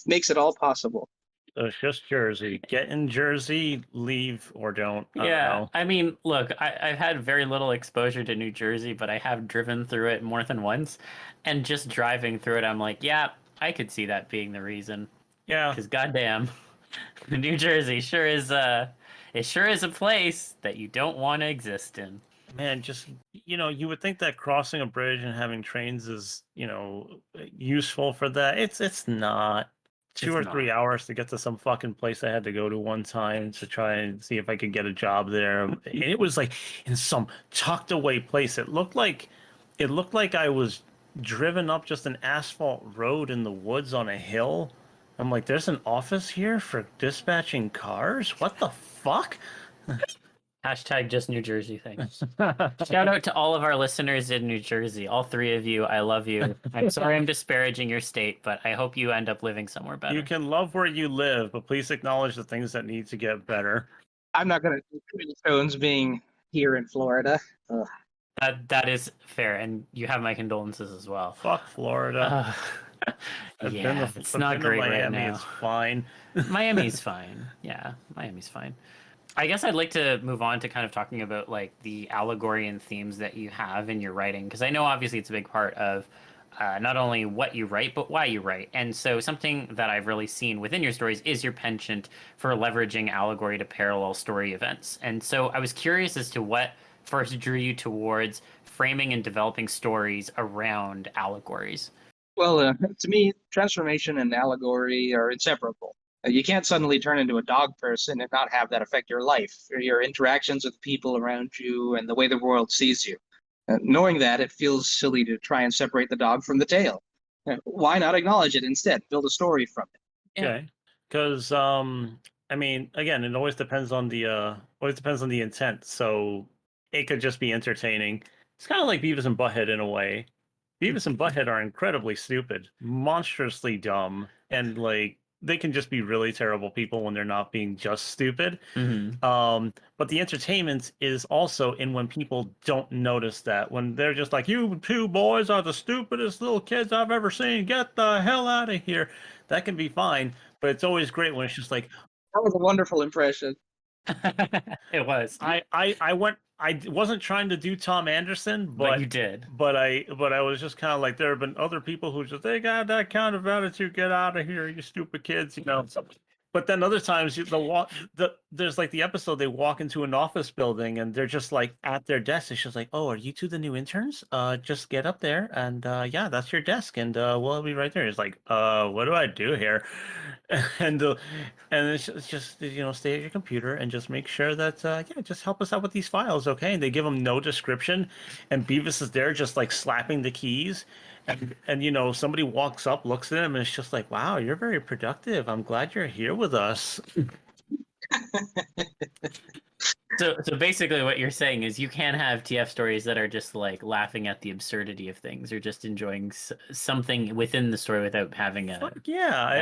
makes it all possible. So it's just Jersey. Get in Jersey, leave or don't. I don't know. I mean, look, I've had very little exposure to New Jersey, but I have driven through it more than once. And just driving through it, I'm like, yeah, I could see that being the reason. Yeah. Because goddamn, New Jersey sure is a place that you don't want to exist in. Man, just, you would think that crossing a bridge and having trains is, useful for that. It's not. 2 or 3 hours to get to some fucking place I had to go to one time to try and see if I could get a job there. And it was like in some tucked away place. It looked like I was driven up just an asphalt road in the woods on a hill. I'm like, there's an office here for dispatching cars? What the fuck? Hashtag just New Jersey things. Shout out to all of our listeners in New Jersey. All 3 of you, I love you. I'm sorry I'm disparaging your state, but I hope you end up living somewhere better. You can love where you live, but please acknowledge the things that need to get better. I'm not going to do Stones being here in Florida. Ugh. That is fair, and you have my condolences as well. Fuck Florida. Yeah, it's not great right now. It's fine. Miami's fine. Yeah, Miami's fine. I guess I'd like to move on to kind of talking about like the allegory and themes that you have in your writing, because I know obviously it's a big part of not only what you write, but why you write. And so something that I've really seen within your stories is your penchant for leveraging allegory to parallel story events. And so I was curious as to what first drew you towards framing and developing stories around allegories. Well, to me, transformation and allegory are inseparable. You can't suddenly turn into a dog person and not have that affect your life, or your interactions with people around you, and the way the world sees you. Knowing that, it feels silly to try and separate the dog from the tail. Why not acknowledge it instead? Build a story from it. Okay, because I mean, again, it always depends on the intent. So it could just be entertaining. It's kind of like Beavis and Butthead in a way. Beavis and Butthead are incredibly stupid, monstrously dumb, and like they can just be really terrible people when they're not being just stupid. Mm-hmm. But the entertainment is also in when people don't notice that, when they're just like, you 2 boys are the stupidest little kids I've ever seen. Get the hell out of here. That can be fine, but it's always great when it's just like, that was a wonderful impression. It was. I wasn't trying to do Tom Anderson, but you did. But I was just kind of like, there have been other people who just, they got that kind of attitude. Get out of here, you stupid kids, But then other times, there's like the episode they walk into an office building and they're just like at their desk. It's just like, oh, are you 2 the new interns? Just get up there and yeah, that's your desk and we'll be right there. It's like, what do I do here? And it's just stay at your computer and just make sure that just help us out with these files, okay? And they give them no description, and Beavis is there just like slapping the keys. And somebody walks up, looks at him, and it's just like, wow, you're very productive. I'm glad you're here with us. So basically what you're saying is you can have TF stories that are just like laughing at the absurdity of things or just enjoying something within the story without having an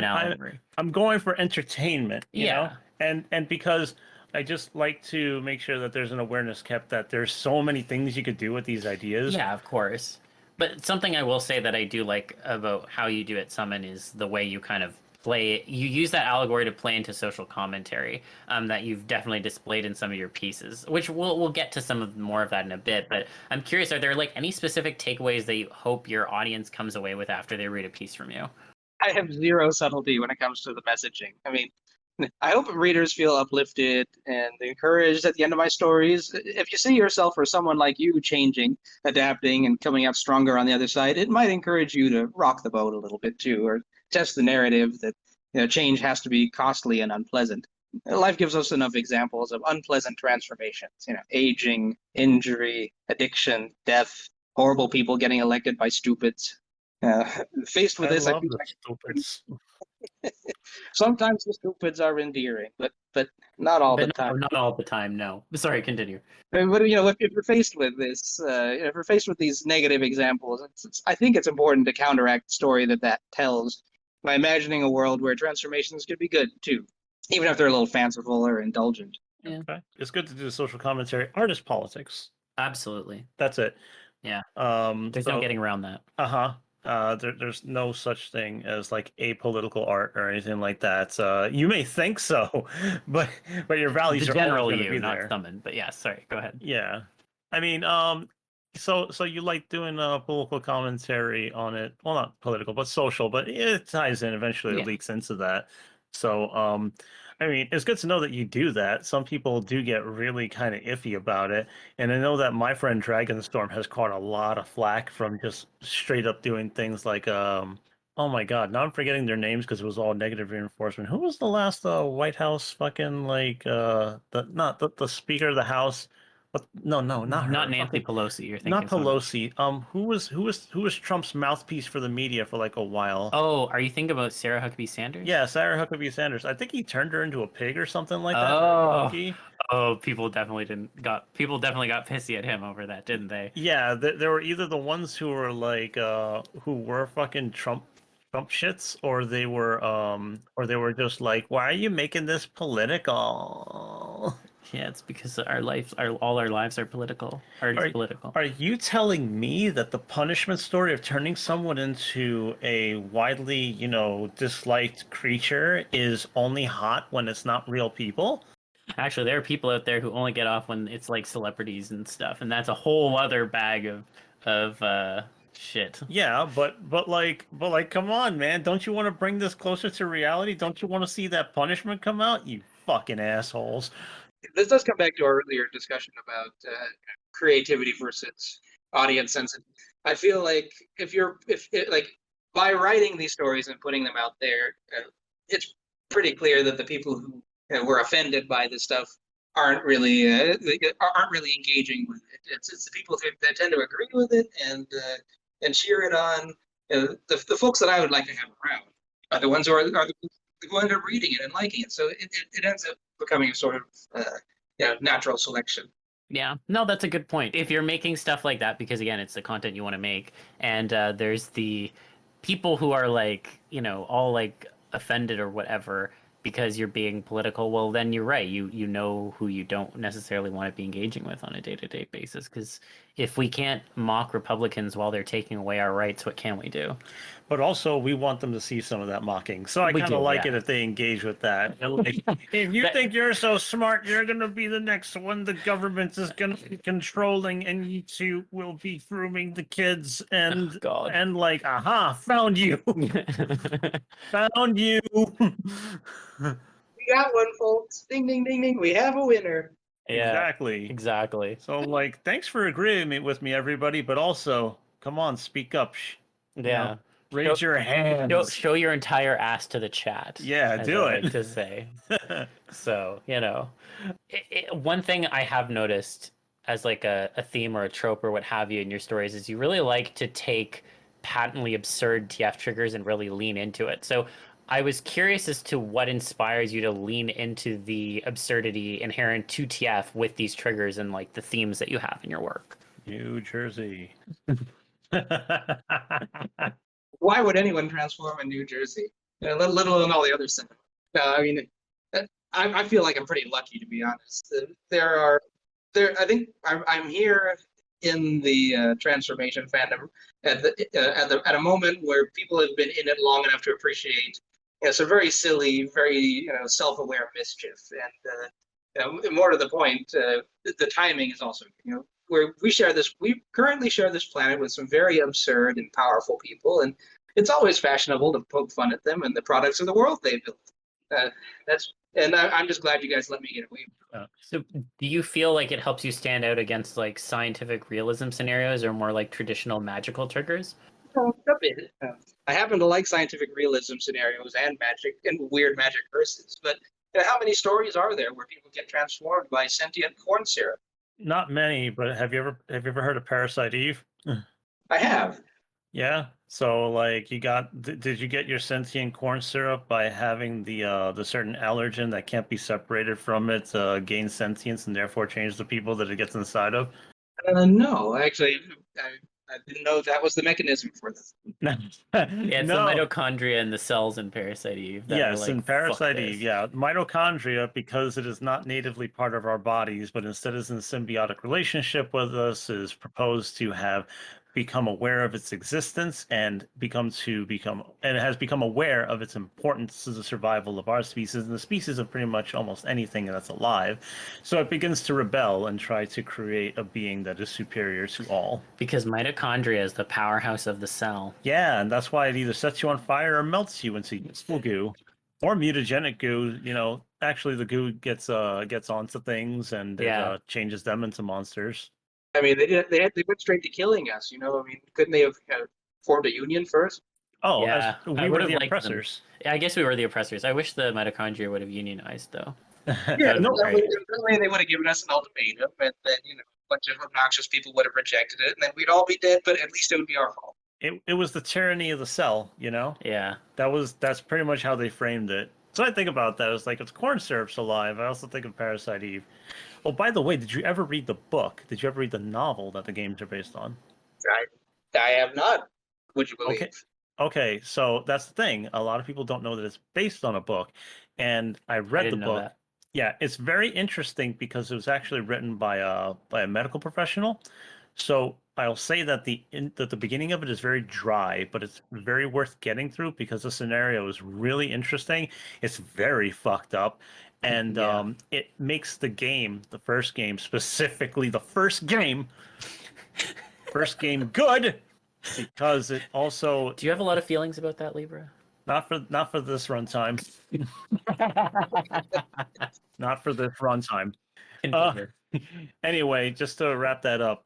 allegory. I'm going for entertainment, you Yeah. know? And because I just like to make sure that there's an awareness kept that there's so many things you could do with these ideas. Yeah, of course. But something I will say that I do like about how you do it, Summon, is the way you kind of play. You use that allegory to play into social commentary that you've definitely displayed in some of your pieces, which we'll get to some more of that in a bit. But I'm curious, are there like any specific takeaways that you hope your audience comes away with after they read a piece from you? I have zero subtlety when it comes to the messaging. I mean, I hope readers feel uplifted and encouraged at the end of my stories. If you see yourself or someone like you changing, adapting, and coming out stronger on the other side, it might encourage you to rock the boat a little bit too, or test the narrative that change has to be costly and unpleasant. Life gives us enough examples of unpleasant transformations, aging, injury, addiction, death, horrible people getting elected by stupids. Faced with this, I love feel the like stupids. sometimes the stupids are endearing, but not all the But time. not all the time. No. Sorry. Continue. But if you're faced with this, if you're faced with these negative examples, I think it's important to counteract the story that tells by imagining a world where transformations could be good too, even if they're a little fanciful or indulgent. Yeah. Okay. It's good to do the social commentary. Artist politics. Absolutely. That's it. Yeah. There's So, no getting around that. there's no such thing as like apolitical art or anything like that. You may think so, but your values The are general always going to you, be not there. summoned. But yeah, sorry. Go ahead. Yeah, I mean, so you like doing political commentary on it? Well, not political, but social. But it ties in. Eventually, Yeah. it leaks into that. So, I mean, it's good to know that you do that. Some people do get really kind of iffy about it, and I know that my friend Dragonstorm has caught a lot of flack from just straight up doing things like, oh my God, now I'm forgetting their names because it was all negative reinforcement. Who was the last White House fucking like not the Speaker of the House? But no, not her. Not Nancy Fucking, Pelosi. You're thinking not of someone else. Pelosi. Who was Trump's mouthpiece for the media for like a while? Oh, are you thinking about Sarah Huckabee Sanders? Yeah, Sarah Huckabee Sanders. I think he turned her into a pig or something like that. Oh, Loki. people definitely got pissy at him over that, didn't they? Yeah, there were either the ones who were like who were fucking Trump shits, or they were just like, why are you making this political? Yeah, it's because all our lives are political. Art is political. Are you telling me that the punishment story of turning someone into a widely, disliked creature is only hot when it's not real people? Actually, there are people out there who only get off when it's like celebrities and stuff, and that's a whole other bag of shit. Yeah, but like, come on, man! Don't you want to bring this closer to reality? Don't you want to see that punishment come out? You fucking assholes! This does come back to our earlier discussion about creativity versus audience sensitivity. I feel like if by writing these stories and putting them out there, it's pretty clear that the people who were offended by this stuff aren't really engaging with it. It's the people that tend to agree with it and cheer it on. The folks that I would like to have around are the ones who are who end up reading it and liking it. So it ends up becoming a sort of natural selection. Yeah, no, that's a good point. If you're making stuff like that, because again, it's the content you want to make, and there's the people who are like, all like offended or whatever because you're being political, well, then you're right. You know who you don't necessarily want to be engaging with on a day-to-day basis. Because if we can't mock Republicans while they're taking away our rights, what can we do? But also, we want them to see some of that mocking. So I kind of like it if they engage with that. Like, if you think you're so smart, you're going to be the next one. The government is going to be controlling, and you two will be grooming the kids. And and like, aha, found you, found you. We got one, folks. Ding, ding, ding, ding. We have a winner. Yeah, exactly. So, like, thanks for agreeing with me, everybody. But also, come on, speak up. Yeah. Raise your hands. Show your entire ass to the chat. Yeah, do it. Like to say. So, one thing I have noticed as like a theme or a trope or what have you in your stories is you really like to take patently absurd TF triggers and really lean into it. So I was curious as to what inspires you to lean into the absurdity inherent to TF with these triggers and like the themes that you have in your work. New Jersey. Why would anyone transform in New Jersey? Let alone all the other stuff. I mean, I feel like I'm pretty lucky, to be honest. I think I'm here in the transformation fandom at a moment where people have been in it long enough to appreciate some very silly, very self-aware mischief, and more to the point, the timing is also where we currently share this planet with some very absurd and powerful people, and it's always fashionable to poke fun at them and the products of the world they built. That's And I'm just glad you guys let me get away with it. So, do you feel like it helps you stand out against like scientific realism scenarios or more like traditional magical triggers? A bit. I happen to like scientific realism scenarios and magic and weird magic curses, but how many stories are there where people get transformed by sentient corn syrup? Not many, but have you ever heard of Parasite Eve? I have. Yeah. So like did you get your sentient corn syrup by having the certain allergen that can't be separated from it gain sentience and therefore change the people that it gets inside of? No, actually, I didn't know that was the mechanism for this. Yeah, it's the mitochondria and the cells in Parasite Eve. That Yes, are like, in Parasite "Fuck Eve, this." yeah. Mitochondria, because it is not natively part of our bodies, but instead is in a symbiotic relationship with us, is proposed to have become aware of its existence and it has become aware of its importance to the survival of our species and the species of pretty much almost anything that's alive. So it begins to rebel and try to create a being that is superior to all. Because mitochondria is the powerhouse of the cell. Yeah, and that's why it either sets you on fire or melts you into useful goo. Or mutagenic goo, actually the goo gets onto things and Yeah. it changes them into monsters. I mean, they went straight to killing us. I mean, couldn't they have formed a union first? Oh, Yeah, we I were would've the liked them. oppressors. Yeah, I guess we were the oppressors. I wish the mitochondria would have unionized, though. Yeah, That'd no, be great. that way they would have given us an ultimatum, and then a bunch of obnoxious people would have rejected it, and then we'd all be dead. But at least it would be our fault. It was the tyranny of the cell, Yeah. That's pretty much how they framed it. So I think about that. It's like, if corn syrup's alive, I also think of Parasite Eve. Oh, by the way, did you ever read the book? Did you ever read the novel that the games are based on? I have not. Would you believe? Okay, so that's the thing. A lot of people don't know that it's based on a book, and I read the didn't know book. that. Yeah, it's very interesting because it was actually written by a medical professional. So I'll say that the beginning of it is very dry, but it's very worth getting through because the scenario is really interesting. It's very fucked up, and Yeah. it makes the game, the first game specifically, first game good because it also Do you have a lot of feelings about that, Libra? not for this runtime. Not for this runtime. Anyway, just to wrap that up,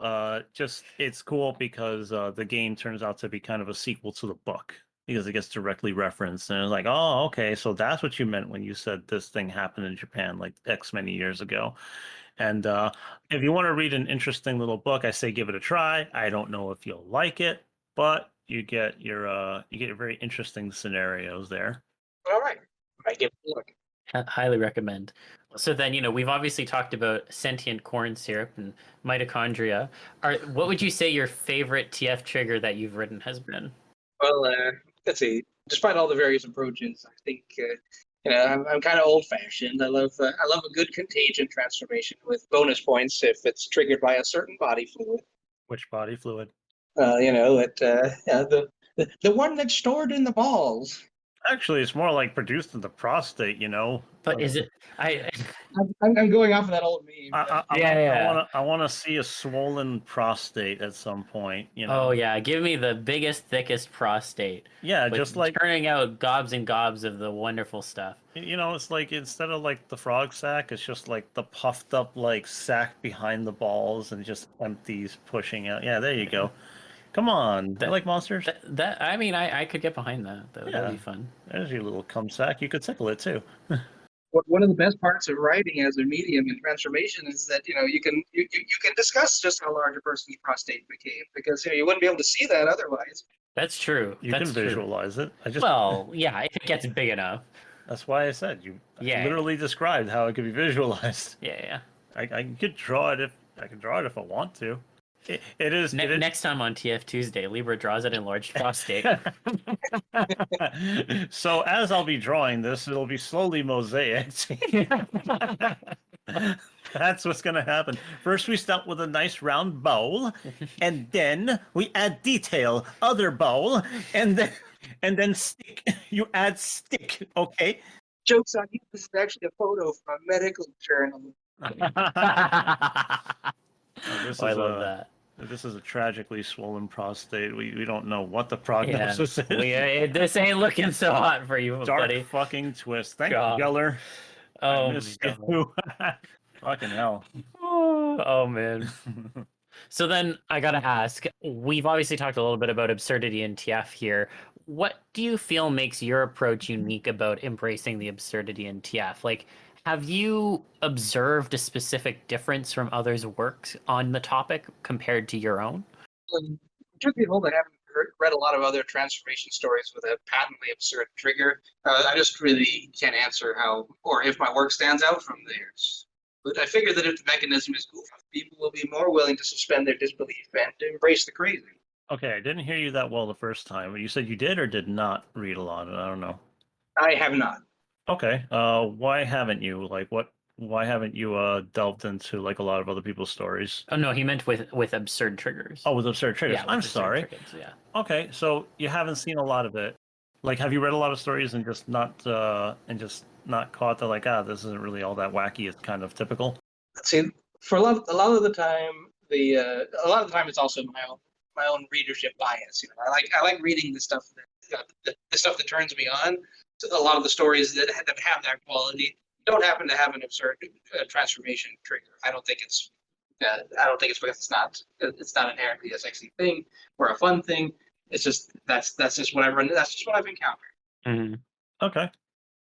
it's cool because the game turns out to be kind of a sequel to the book because it gets directly referenced, and it's like, oh, okay, so that's what you meant when you said this thing happened in Japan like X many years ago. And if you want to read an interesting little book, I say give it a try. I don't know if you'll like it, but you get your very interesting scenarios there. All right, I give it a look. Highly recommend. So then, we've obviously talked about sentient corn syrup and mitochondria. What would you say your favorite TF trigger that you've written has been? Well, let's see. Despite all the various approaches, I think I'm kind of old-fashioned. I love a good contagion transformation with bonus points if it's triggered by a certain body fluid. Which body fluid? The one that's stored in the balls. Actually, it's more like produced in the prostate, But is it? I'm going off of that old meme. I want to see a swollen prostate at some point, Oh yeah, give me the biggest, thickest prostate. Yeah, just like turning out gobs and gobs of the wonderful stuff. It's like instead of like the frog sack, it's just like the puffed up like sack behind the balls and just empties pushing out. Yeah, there you go. Come on, I like monsters. I could get behind that. That'd be fun. There's your little cum sack. You could tickle it too. One of the best parts of writing as a medium in transformation is that you can discuss just how large a person's prostate became because you wouldn't be able to see that otherwise. That's true. You can visualize it. Well, yeah, if it gets big enough. That's why I said I literally described how it could be visualized. Yeah. I could draw it if I want to. It is next time on TF Tuesday, Libra draws an enlarged prostate. So as I'll be drawing this, it'll be slowly mosaicked. That's what's gonna happen. First, we start with a nice round bowl, and then we add detail, other bowl, and then stick. You add stick, okay? Joke's on you. This is actually a photo from a medical journal. I love that. This is a tragically swollen prostate. We don't know what the prognosis is. This ain't looking so hot for you, Dark buddy. fucking twist. Thank you, God. Geller. I Oh miss my God. you. Fucking hell. Oh man. So then I gotta ask, we've obviously talked a little bit about absurdity and TF here. What do you feel makes your approach unique about embracing the absurdity in TF? Like, have you observed a specific difference from others' works on the topic compared to your own? Truth be told, I haven't read a lot of other transformation stories with a patently absurd trigger. I just really can't answer how or if my work stands out from theirs. But I figure that if the mechanism is cool, people will be more willing to suspend their disbelief and to embrace the crazy. Okay, I didn't hear you that well the first time. You said you did or did not read a lot? I don't know. I have not. Okay. Why haven't you? Like, what? Why haven't you delved into like a lot of other people's stories? Oh no, he meant with absurd triggers. Oh, with absurd triggers. yeah, with I'm absurd sorry. triggers, yeah. Okay, so you haven't seen a lot of it. Like, have you read a lot of stories and just not caught the like, this isn't really all that wacky. It's kind of typical. See, for a lot of the time, it's also my own readership bias. You know, I like reading the stuff the stuff that turns me on. A lot of the stories that have that quality don't happen to have an absurd transformation trigger. I don't think it's because it's not inherently a sexy thing or a fun thing. It's just that's just what I've encountered. Mm-hmm. Okay.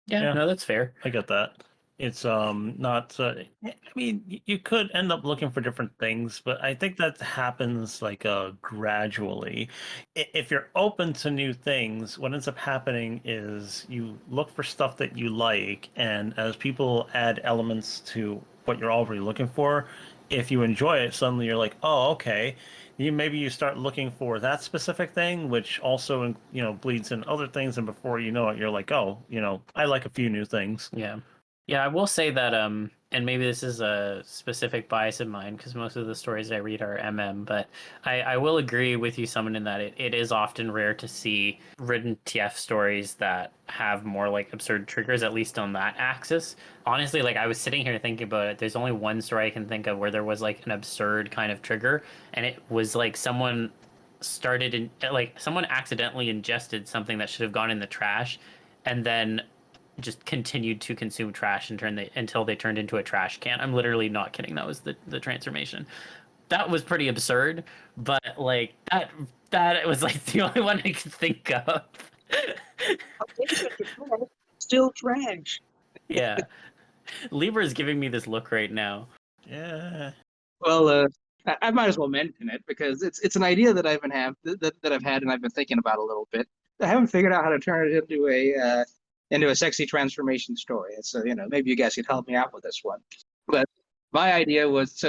Yeah, no, that's fair. I get that. It's not. I mean, you could end up looking for different things, but I think that happens like gradually. If you're open to new things, what ends up happening is you look for stuff that you like, and as people add elements to what you're already looking for, if you enjoy it, suddenly you're like, oh, okay. Maybe you start looking for that specific thing, which also bleeds in other things, and before you know it, you're like, oh, I like a few new things. Yeah. Yeah, I will say that, and maybe this is a specific bias of mine because most of the stories I read are but I will agree with you, Summon, in that it is often rare to see written TF stories that have more like absurd triggers, at least on that axis. Honestly, like I was sitting here thinking about it, there's only one story I can think of where there was like an absurd kind of trigger, and it was like someone accidentally ingested something that should have gone in the trash, and then just continued to consume trash until they turned into a trash can. I'm literally not kidding. That was the transformation. That was pretty absurd, but like that was like the only one I could think of. Still trash. Yeah. Libra is giving me this look right now. Yeah. Well, I might as well mention it because it's an idea that I've had and I've been thinking about a little bit. I haven't figured out how to turn it into a sexy transformation story. So maybe you guys could help me out with this one. But my idea was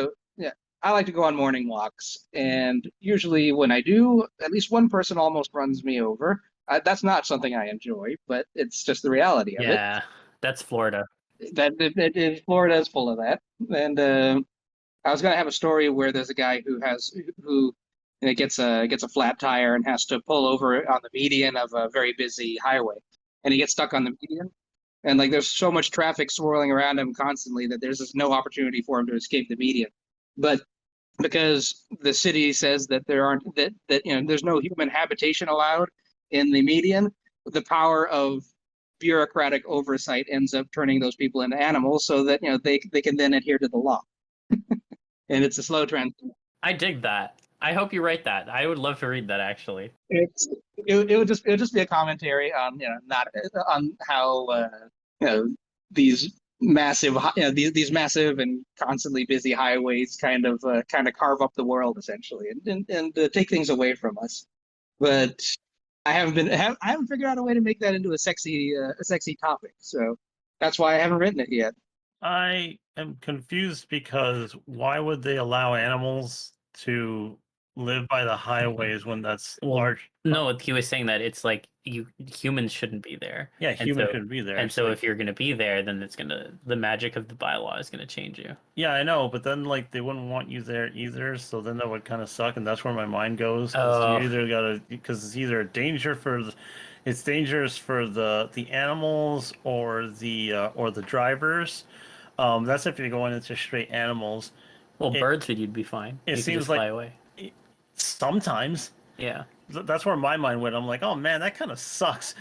I like to go on morning walks, and usually when I do, at least one person almost runs me over. That's not something I enjoy, but it's just the reality of it. Yeah, that's Florida. Florida is full of that, and I was gonna have a story where there's a guy who gets a flat tire and has to pull over on the median of a very busy highway, and he gets stuck on the median, and like there's so much traffic swirling around him constantly that there's just no opportunity for him to escape the median. But because the city says that there's no human habitation allowed in the median, the power of bureaucratic oversight ends up turning those people into animals so that they can then adhere to the law. And it's a slow trend. I dig that. I hope you write that. I would love to read that, actually. It would just be a commentary on not on how these massive these massive and constantly busy highways kind of carve up the world essentially and take things away from us. But I haven't figured out a way to make that into a sexy topic. So that's why I haven't written it yet. I am confused because why would they allow animals to live by the highways when that's large? No, he was saying that it's like humans shouldn't be there. Yeah, humans shouldn't be there. And so if you're going to be there, then the magic of the bylaw is going to change you. Yeah, I know, but then like they wouldn't want you there either, so then that would kind of suck, and that's where my mind goes. You either gotta, because it's either it's dangerous for the animals or the drivers. That's if you're going into straight animals. Well, birds, you'd be fine. It seems like fly away. Sometimes. Yeah. That's where my mind went. I'm like, oh man, that kind of sucks,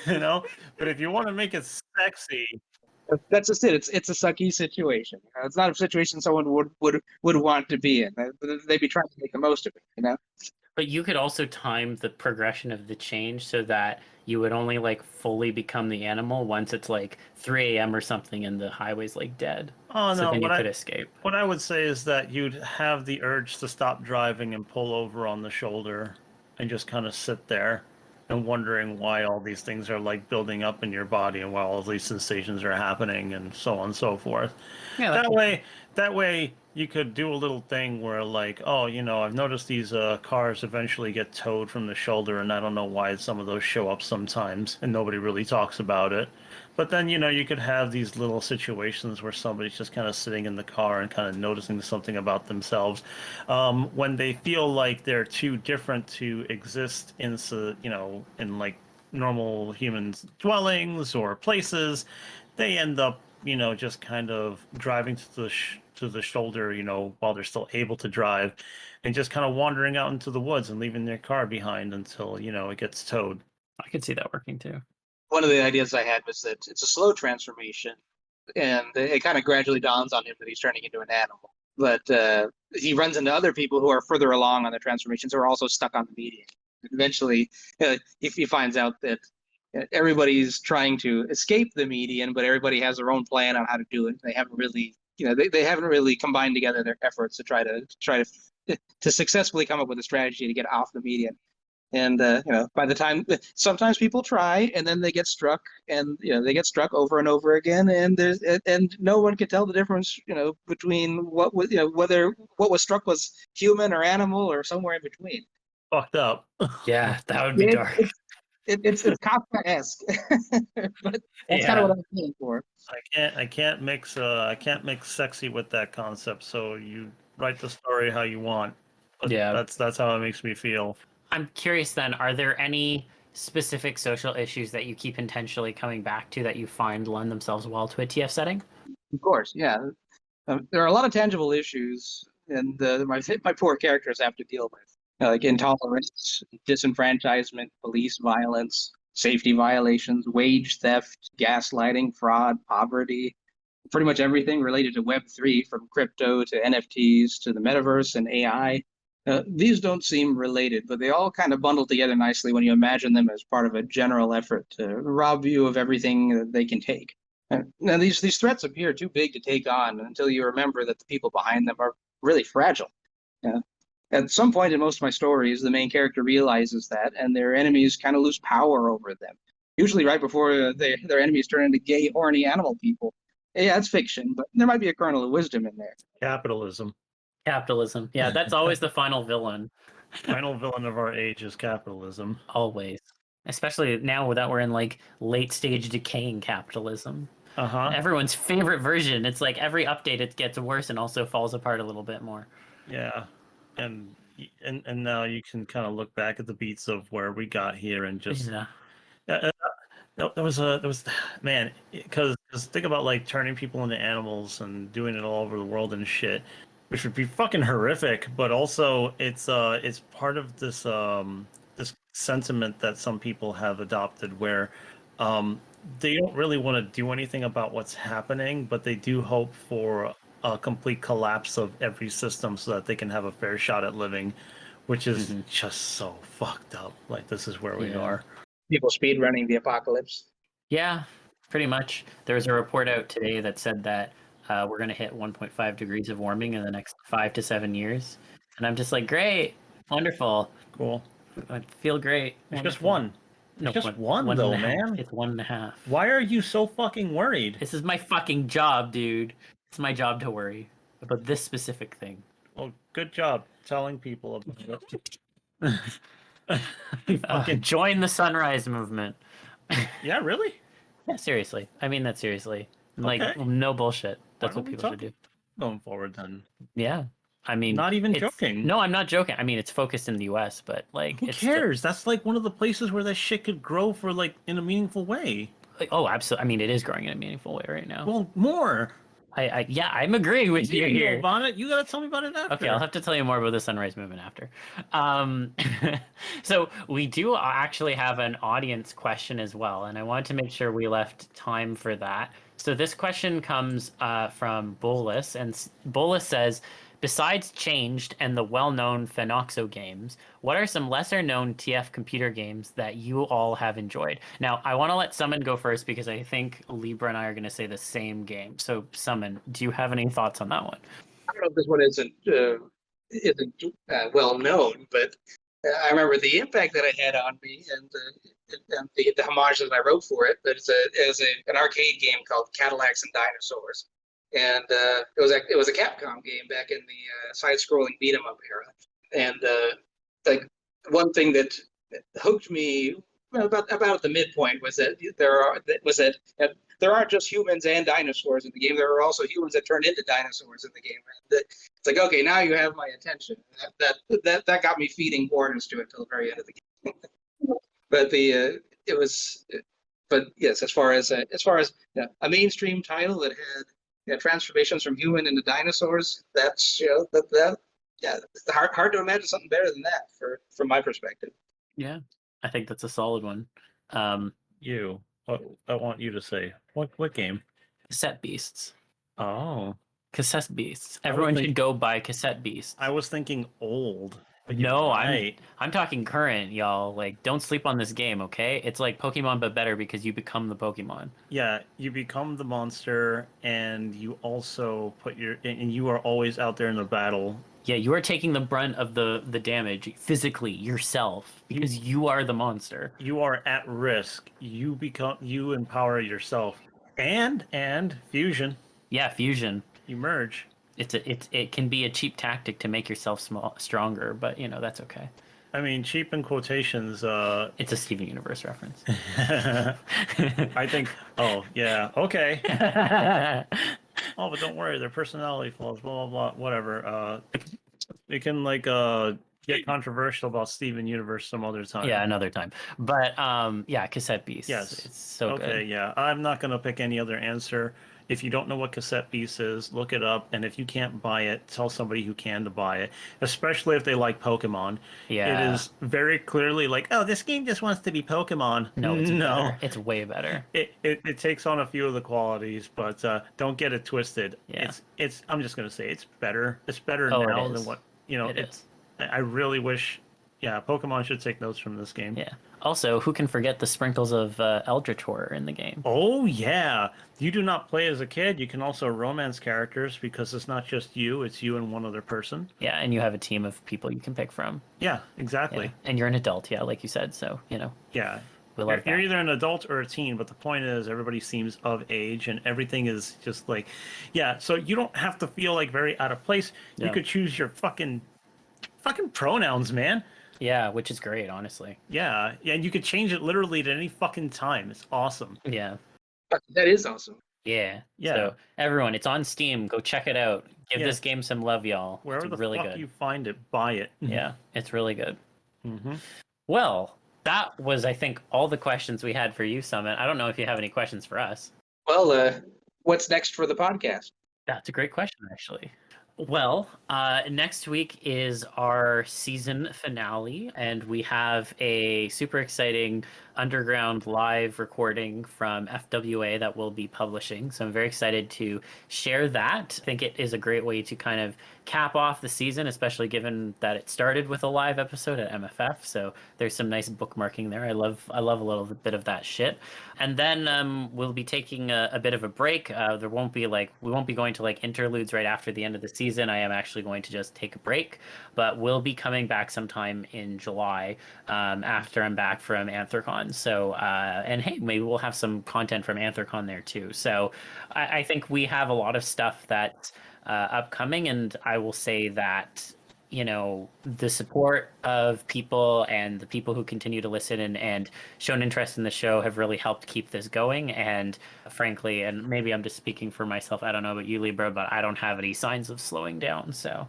But if you want to make it sexy, That's just it. It's a sucky situation. It's not a situation someone would want to be in. They'd be trying to make the most of it. But you could also time the progression of the change so that you would only like fully become the animal once it's like 3 a.m. or something and the highway's like dead. Oh So no, then you could escape. what I would say is that you'd have the urge to stop driving and pull over on the shoulder and just kind of sit there and wondering why all these things are like building up in your body and why all these sensations are happening and so on and so forth. Yeah, That way you could do a little thing where like, oh, I've noticed these cars eventually get towed from the shoulder, and I don't know why some of those show up sometimes and nobody really talks about it. But then, you could have these little situations where somebody's just kind of sitting in the car and kind of noticing something about themselves. When they feel like they're too different to exist in like normal humans' dwellings or places, they end up, just kind of driving to the shoulder, while they're still able to drive, and just kind of wandering out into the woods and leaving their car behind until, it gets towed. I could see that working too. One of the ideas I had was that it's a slow transformation, and it kind of gradually dawns on him that he's turning into an animal. But he runs into other people who are further along on the transformations who are also stuck on the median. Eventually, he finds out that everybody's trying to escape the median, but everybody has their own plan on how to do it. They haven't really, they haven't really combined together their efforts to try to successfully come up with a strategy to get off the median. And by the time, sometimes people try and then they get struck, and they get struck over and over again, and no one can tell the difference between what was whether what was struck was human or animal or somewhere in between. Fucked up. Yeah, that would be dark. It's Kafka-esque, but that's kind of what I'm looking for. I can't mix sexy with that concept. So you write the story how you want. But Yeah, that's how it makes me feel. I'm curious then, are there any specific social issues that you keep intentionally coming back to that you find lend themselves well to a TF setting? Of course, yeah. There are a lot of tangible issues, and my poor characters have to deal with, like intolerance, disenfranchisement, police violence, safety violations, wage theft, gaslighting, fraud, poverty, pretty much everything related to Web3, from crypto to NFTs to the metaverse and AI. These don't seem related, but they all kind of bundle together nicely when you imagine them as part of a general effort to rob you of everything that they can take. Now, these threats appear too big to take on until you remember that the people behind them are really fragile. At some point in most of my stories, the main character realizes that, and their enemies kind of lose power over them, usually right before their enemies turn into gay, horny animal people. Yeah, it's fiction, but there might be a kernel of wisdom in there. Capitalism. Yeah, that's always the final villain. Final villain of our age is capitalism. Always. Especially now that we're in like late stage decaying capitalism. Everyone's favorite version. It's like every update it gets worse and also falls apart a little bit more. Yeah. And now you can kind of look back at the beats of where we got here and just there was man, because think about like turning people into animals and doing it all over the world and shit, which would be fucking horrific. But also it's part of this this sentiment that some people have adopted where they don't really want to do anything about what's happening, but they do hope for a complete collapse of every system so that they can have a fair shot at living, which is just so fucked up. Like, this is where we are. People speedrunning the apocalypse. Yeah, pretty much. There was a report out today that said that we're going to hit 1.5 degrees of warming in the next 5 to 7 years. And I'm just like, great, wonderful. Cool. I feel great. It's just one. No, it's just one though, man. It's 1.5. Why are you so fucking worried? This is my fucking job, dude. It's my job to worry about this specific thing. Well, good job telling people about it. Join the sunrise movement. Yeah, really? Yeah, seriously. I mean that seriously. Like, Okay. No bullshit. That's Why what don't we people should talk do. Going forward, then. Yeah. I mean, Not even it's- joking. No, I'm not joking. I mean, it's focused in the U.S., but like, Who it's cares? That's like one of the places where that shit could grow for like in a meaningful way. oh, absolutely. I mean, it is growing in a meaningful way right now. Well, more. Yeah, I'm agreeing with you You know here. about it? You gotta tell me about it after. Okay, I'll have to tell you more about the Sunrise Movement after. Um, so we do actually have an audience question as well, and I wanted to make sure we left time for that. So this question comes from Bolus, and Bolus says, besides Changed and the well-known Phenoxo games, what are some lesser-known TF computer games that you all have enjoyed? Now, I want to let Summon go first because I think Libra and I are going to say the same game. So, Summon, do you have any thoughts on that one? I don't know if this one isn't well known, but I remember the impact that it had on me and the homage that I wrote for it. But an arcade game called Cadillacs and Dinosaurs, and it was a Capcom game back in the side-scrolling beat 'em up era. And like one thing that hooked me about at the midpoint was that there aren't just humans and dinosaurs in the game. There are also humans that turn into dinosaurs in the game. And it's like, okay, now you have my attention. That got me feeding quarters to it till the very end of the game. But but yes, as far as a mainstream title that had transformations from human into dinosaurs, that's it's hard to imagine something better than that from my perspective. Yeah, I think that's a solid one. What I want you to say. What game? Cassette Beasts. Oh. Cassette Beasts. Everyone should go buy Cassette Beasts. I was thinking old. No, I'm talking current, y'all. Like, don't sleep on this game, okay? It's like Pokemon, but better because you become the Pokemon. Yeah, you become the monster, and you also and you are always out there in the battle. Yeah, you are taking the brunt of the damage physically yourself because you are the monster. You are at risk. You empower yourself, and fusion. Yeah, fusion. You merge. It can be a cheap tactic to make yourself stronger, but that's okay. I mean, cheap in quotations. It's a Steven Universe reference. I think. Oh yeah. Okay. Oh, but don't worry, their personality flaws, blah blah blah, whatever. We can get controversial about Steven Universe some other time. Yeah, another time. But yeah, Cassette Beasts. Yes, it's so good. Okay, yeah, I'm not gonna pick any other answer. If you don't know what Cassette Beasts is, look it up, and if you can't buy it, tell somebody who can to buy it. Especially if they like Pokemon. Yeah, it is very clearly like, oh, this game just wants to be Pokemon. No, it's way better. It takes on a few of the qualities, but don't get it twisted. Yeah. It's I'm just gonna say it's better. It's better now than what I really wish. Yeah, Pokemon should take notes from this game. Yeah. Also, who can forget the sprinkles of Eldritch horror in the game? Oh yeah, you do not play as a kid. You can also romance characters because it's not just you; it's you and one other person. Yeah, and you have a team of people you can pick from. Yeah, exactly. Yeah. And you're an adult, yeah, like you said. So Yeah. You're either an adult or a teen, but the point is everybody seems of age and everything is just like, yeah. So you don't have to feel like very out of place. Yeah. You could choose your fucking pronouns, man. Yeah, which is great, honestly. Yeah, and you could change it literally at any fucking time. It's awesome. Yeah. That is awesome. Yeah. Yeah. So everyone, it's on Steam. Go check it out. Give this game some love, y'all. Wherever it's the really fuck good. you find it, buy it. Yeah, it's really good. Mm-hmm. Well, that was, I think, all the questions we had for you, Summit. I don't know if you have any questions for us. Well, what's next for the podcast? That's a great question, actually. Well, next week is our season finale, and we have a super exciting underground live recording from FWA that we'll be publishing. So I'm very excited to share that. I think it is a great way to kind of cap off the season, especially given that it started with a live episode at MFF. So there's some nice bookmarking there. I love a little bit of that shit. And then we'll be taking a bit of a break. We won't be going to interludes right after the end of the season. I am actually going to just take a break, but we'll be coming back sometime in July after I'm back from Anthrocon. So and hey, maybe we'll have some content from Anthrocon there too. So I think we have a lot of stuff that's upcoming, and I will say that the support of people and the people who continue to listen and show an interest in the show have really helped keep this going. And frankly, and maybe I'm just speaking for myself, I don't know about you, Libra, but I don't have any signs of slowing down. So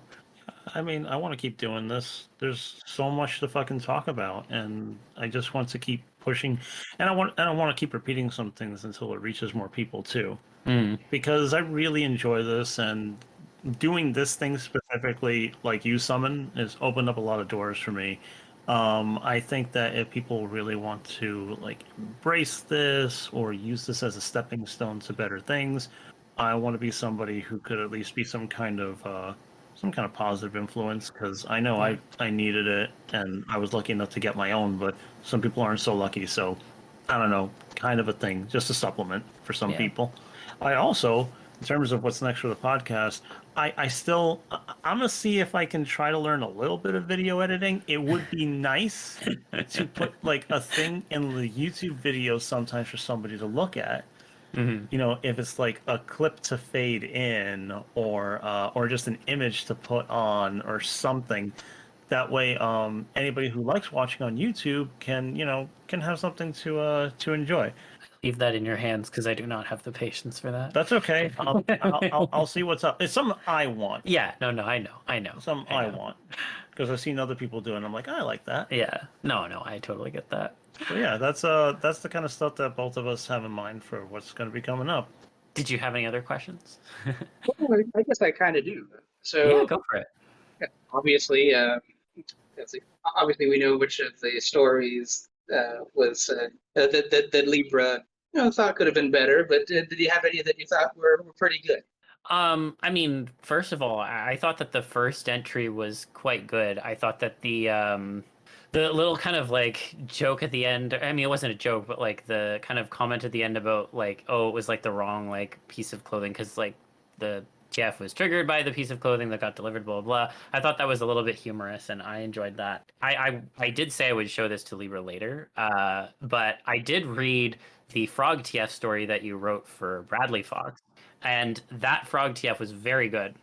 I mean, I want to keep doing this. There's so much to fucking talk about, and I just want to keep pushing. And I want to keep repeating some things until it reaches more people too, Mm. because I really enjoy this, and doing this thing specifically, like you summon, has opened up a lot of doors for me. I think that if people really want to like embrace this or use this as a stepping stone to better things, I want to be somebody who could at least be some kind of positive influence, because I know Yeah. I needed it, and I was lucky enough to get my own, but some people aren't so lucky. So I don't know, kind of a thing, just a supplement for some Yeah. people. I also, in terms of what's next for the podcast, I'm gonna see if I can try to learn a little bit of video editing. It would be nice to put like a thing in the YouTube video sometimes for somebody to look at. Hmm. You know, if it's like a clip to fade in, or just an image to put on or something. That way, anybody who likes watching on YouTube can, can have something to enjoy. Leave that in your hands because I do not have the patience for that. That's okay. I'll see what's up. It's something I want. Yeah, no, I know. Something I want, because I've seen other people do it, and I'm like, I like that. Yeah, no, I totally get that. So yeah, that's the kind of stuff that both of us have in mind for what's going to be coming up. Did you have any other questions? Well, I guess I kind of do. Yeah, So go for it. obviously, let's see, obviously we know which of the stories was that Libra thought could have been better. But did you have any that you thought were pretty good? I mean, first of all, I thought that the first entry was quite good. I thought that the little kind of like joke at the end, I mean, it wasn't a joke, but like the kind of comment at the end about like, oh, it was like the wrong like piece of clothing because like the TF was triggered by the piece of clothing that got delivered, blah, blah, blah. I thought that was a little bit humorous and I enjoyed that. I did say I would show this to Libra later, but I did read the Frog TF story that you wrote for Bradley Fox, and that Frog TF was very good.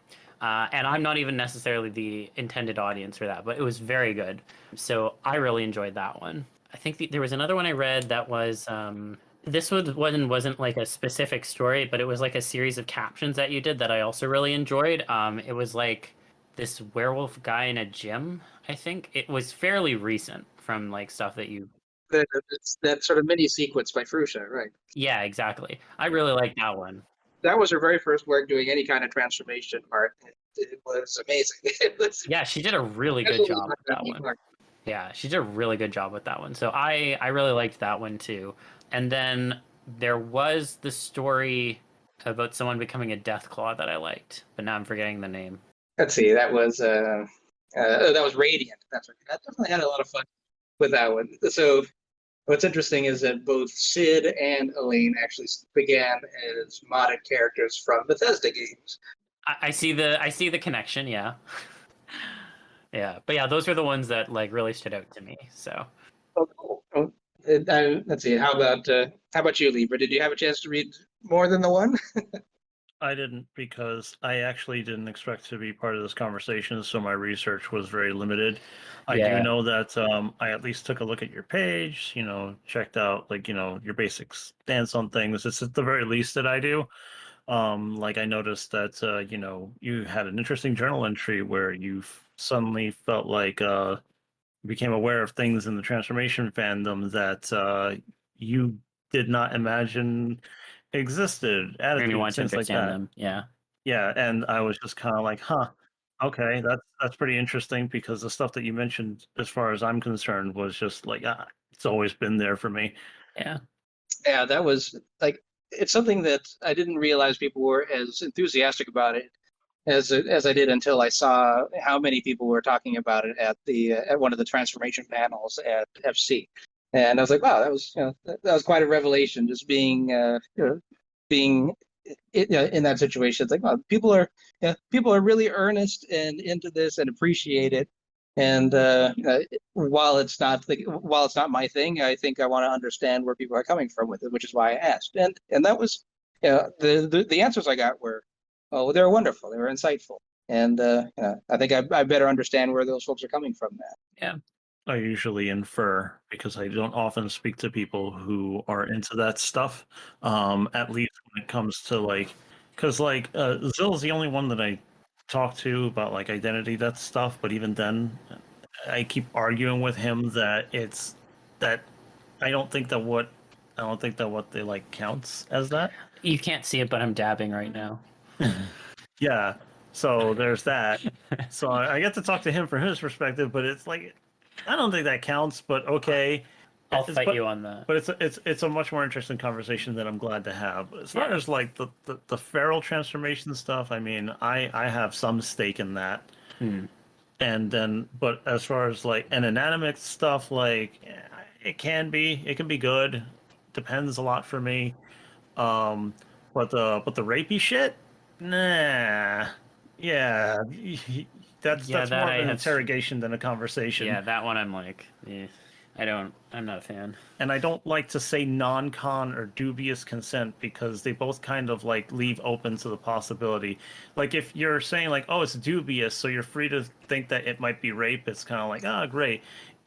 And I'm not even necessarily the intended audience for that, but it was very good. So I really enjoyed that one. I think there was another one I read that was this one wasn't like a specific story, but it was like a series of captions that you did that I also really enjoyed. It was like this werewolf guy in a gym. I think it was fairly recent from like stuff that you. It's that sort of mini sequence by Frusha, right? Yeah, exactly. I really like that one. That was her very first work doing any kind of transformation art. It was amazing. It was Yeah, she did a really good job with that one. Yeah, she did a really good job with that one. So I really liked that one too. And then there was the story about someone becoming a Deathclaw that I liked, but now I'm forgetting the name. Let's see, that was Radiant. That's right. I definitely had a lot of fun with that one. So what's interesting is that both Sid and Elaine actually began as modded characters from Bethesda games. I see the connection, yeah. Yeah, but yeah, those are the ones that like really stood out to me. So Oh, cool. Let's see. How about you, Libra? Did you have a chance to read more than the one? I didn't, because I actually didn't expect to be part of this conversation, so my research was very limited. I Yeah. do know that I at least took a look at your page, checked out like, your basic stance on things. It's at the very least that I do. Like I noticed that you had an interesting journal entry where you suddenly felt like you became aware of things in the transformation fandom that you did not imagine existed, maybe you attitudes, want to things like understand that. them. Yeah. Yeah, and I was just kind of like, huh, okay, that's pretty interesting, because the stuff that you mentioned, as far as I'm concerned, was just like, it's always been there for me. Yeah. Yeah, that was like it's something that I didn't realize people were as enthusiastic about it as I did until I saw how many people were talking about it at one of the transformation panels at FC, and I was like, wow, that was quite a revelation. Just being in that situation, it's like, wow, people are really earnest and into this and appreciate it. And while it's not my thing, I think I want to understand where people are coming from with it, which is why I asked. And that was, the answers I got were, oh, they were wonderful, they were insightful, and I think I better understand where those folks are coming from now. Yeah. I usually infer, because I don't often speak to people who are into that stuff. At least when it comes to like, because like Zill's the only one that I talk to about like identity that stuff, but even then, I keep arguing with him that it's that I don't think that what I don't think that what they like counts as that. You can't see it, but I'm dabbing right now. Yeah, so there's that. So I get to talk to him from his perspective, but it's like I don't think that counts. But okay, I'll It's- fight but, you on that. but it's a much more interesting conversation that I'm glad to have. As far Yeah. as like the feral transformation stuff, I mean, I have some stake in that. Hmm. And then, but as far as like an inanimate stuff, like it can be good. Depends a lot for me. Um, but the rapey shit, nah, yeah, Yeah, that's that more of I an have. interrogation than a conversation. Yeah, that one I'm like, I'm not a fan. And I don't like to say non-con or dubious consent because they both kind of like leave open to the possibility. Like if you're saying like, oh, it's dubious, so you're free to think that it might be rape, it's kind of like, ah, great.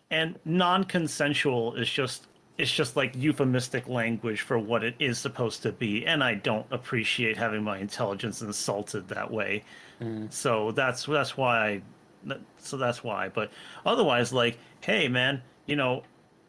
And non-consensual is just it's just like euphemistic language for what it is supposed to be, and I don't appreciate having my intelligence insulted that way. Mm. So that's why that's why. But otherwise, like, hey man,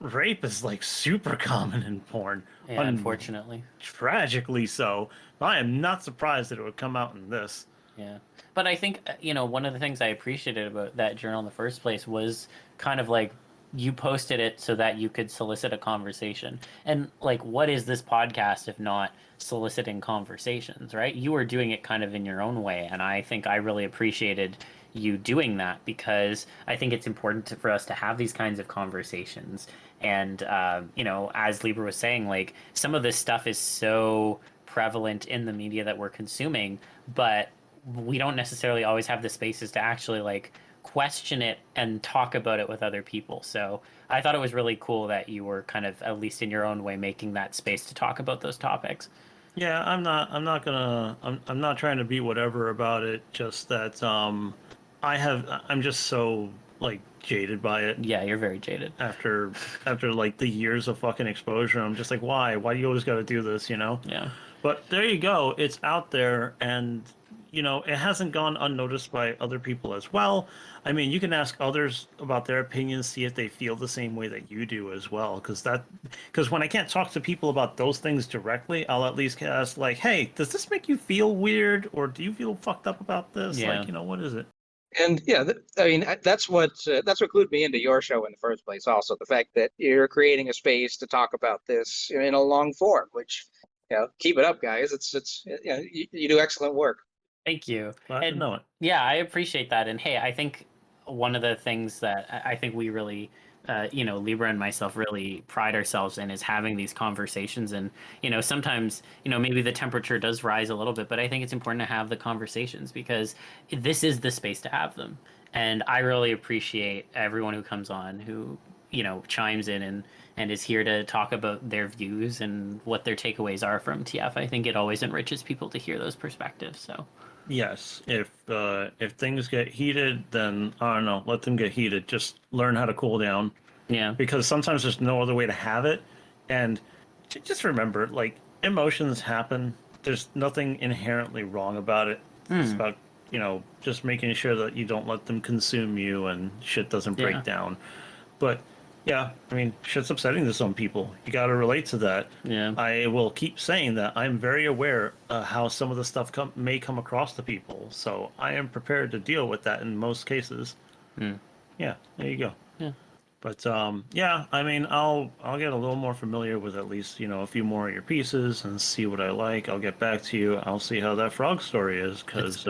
rape is like super common in porn. Yeah, unfortunately. Tragically so. I am not surprised that it would come out in this. Yeah. But I think, one of the things I appreciated about that journal in the first place was kind of like you posted it so that you could solicit a conversation. And like, what is this podcast if not soliciting conversations, right? You were doing it kind of in your own way. And I think I really appreciated you doing that because I think it's important for us to have these kinds of conversations. And, as Libra was saying, like some of this stuff is so prevalent in the media that we're consuming, but we don't necessarily always have the spaces to actually like question it and talk about it with other people. So I thought it was really cool that you were kind of, at least in your own way, making that space to talk about those topics. Yeah, I'm not trying to be whatever about it, just that I'm just so like jaded by it Yeah, you're very jaded. after like the years of fucking exposure. I'm just like, why do you always got to do this, Yeah. But there you go. It's out there, and it hasn't gone unnoticed by other people as well. I mean, you can ask others about their opinions, see if they feel the same way that you do as well. Because when I can't talk to people about those things directly, I'll at least ask like, hey, does this make you feel weird, or do you feel fucked up about this? Yeah. Like, what is it? And yeah, I mean, that's what clued me into your show in the first place. Also, the fact that you're creating a space to talk about this in a long form, which keep it up, guys. It's you do excellent work. Thank you. Glad to And know it. yeah, I appreciate that. And hey, I think one of the things that I think we really, Libra and myself really pride ourselves in is having these conversations. And, sometimes, maybe the temperature does rise a little bit, but I think it's important to have the conversations because this is the space to have them. And I really appreciate everyone who comes on who, chimes in and is here to talk about their views and what their takeaways are from TF. I think it always enriches people to hear those perspectives. So. Yes, if things get heated, then I don't know, let them get heated. Just learn how to cool down. Yeah. Because sometimes there's no other way to have it, and just remember, like emotions happen. There's nothing inherently wrong about it. It's about just making sure that you don't let them consume you and shit doesn't break down. But yeah, I mean, shit's upsetting to some people. You got to relate to that. Yeah. I will keep saying that I'm very aware how some of the stuff may come across to people, so I am prepared to deal with that in most cases. Yeah, there you go. Yeah. But yeah, I mean, I'll get a little more familiar with at least a few more of your pieces and see what I like. I'll get back to you. I'll see how that frog story is because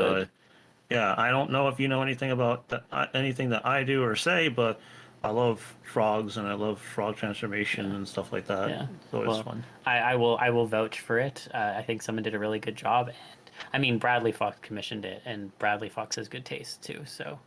yeah, I don't know if you know anything about anything that I do or say, but I love frogs and I love frog transformation and stuff like that. Yeah. So it's fun. I will vouch for it. I think someone did a really good job. And I mean, Bradley Fox commissioned it, and Bradley Fox has good taste too. So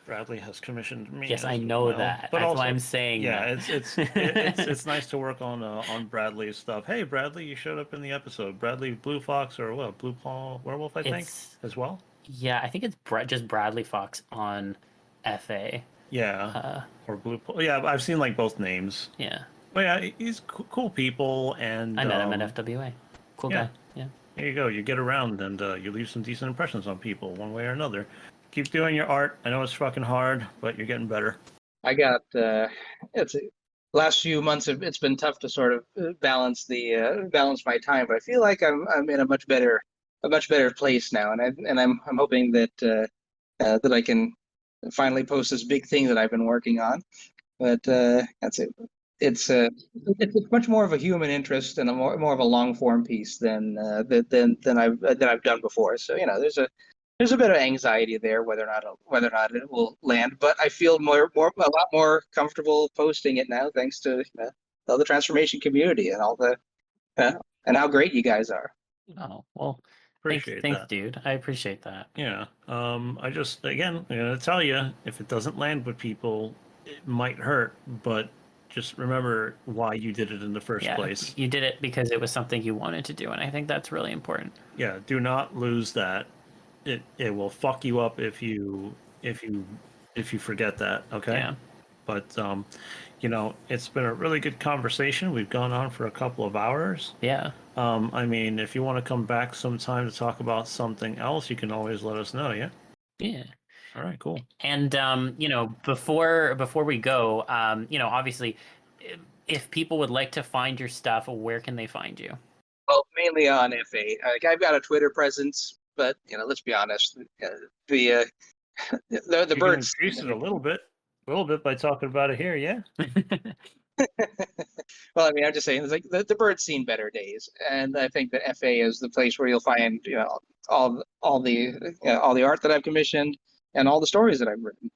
Bradley has commissioned me. Yes, as I know well. That. But That's also, why I'm saying. Yeah, that. it's nice to work on Bradley's stuff. Hey, Bradley, you showed up in the episode. Bradley Blue Fox or what? Blue Paw Werewolf, I think, as well. Yeah, I think it's just Bradley Fox on FA. Yeah, or Blue Paw. Yeah, I've seen like both names. Yeah. But yeah, he's cool people, and I met him at FWA. Cool guy. Yeah. There you go. You get around and you leave some decent impressions on people one way or another. Keep doing your art. I know it's fucking hard, but you're getting better. I got it's last few months. It's been tough to sort of balance my time, but I feel like I'm in a much better place now, and I'm hoping that I can finally post this big thing that I've been working on. But that's it. It's much more of a human interest and a more of a long form piece than I've done before. So there's a bit of anxiety there whether or not it will land. But I feel a lot more comfortable posting it now, thanks to all the transformation community and all the and how great you guys are. Oh, well, Appreciate thanks, that. dude. I appreciate that. Yeah. I just, again, I'm going to tell you, if it doesn't land with people, it might hurt, but just remember why you did it in the first place. You did it because it was something you wanted to do, and I think that's really important. Yeah, do not lose that. It will fuck you up if you forget that, okay? Yeah. But it's been a really good conversation. We've gone on for a couple of hours. Yeah. I mean, if you want to come back sometime to talk about something else, you can always let us know, yeah? Yeah. All right, cool. And before we go, obviously, if people would like to find your stuff, where can they find you? Well, mainly on FA. Like, I've got a Twitter presence, but let's be honest, the You birds. can increase it a little bit by talking about it here, yeah? Well, I mean, I'm just saying, it's like the bird's seen better days, and I think that FA is the place where you'll find all the art that I've commissioned and all the stories that I've written,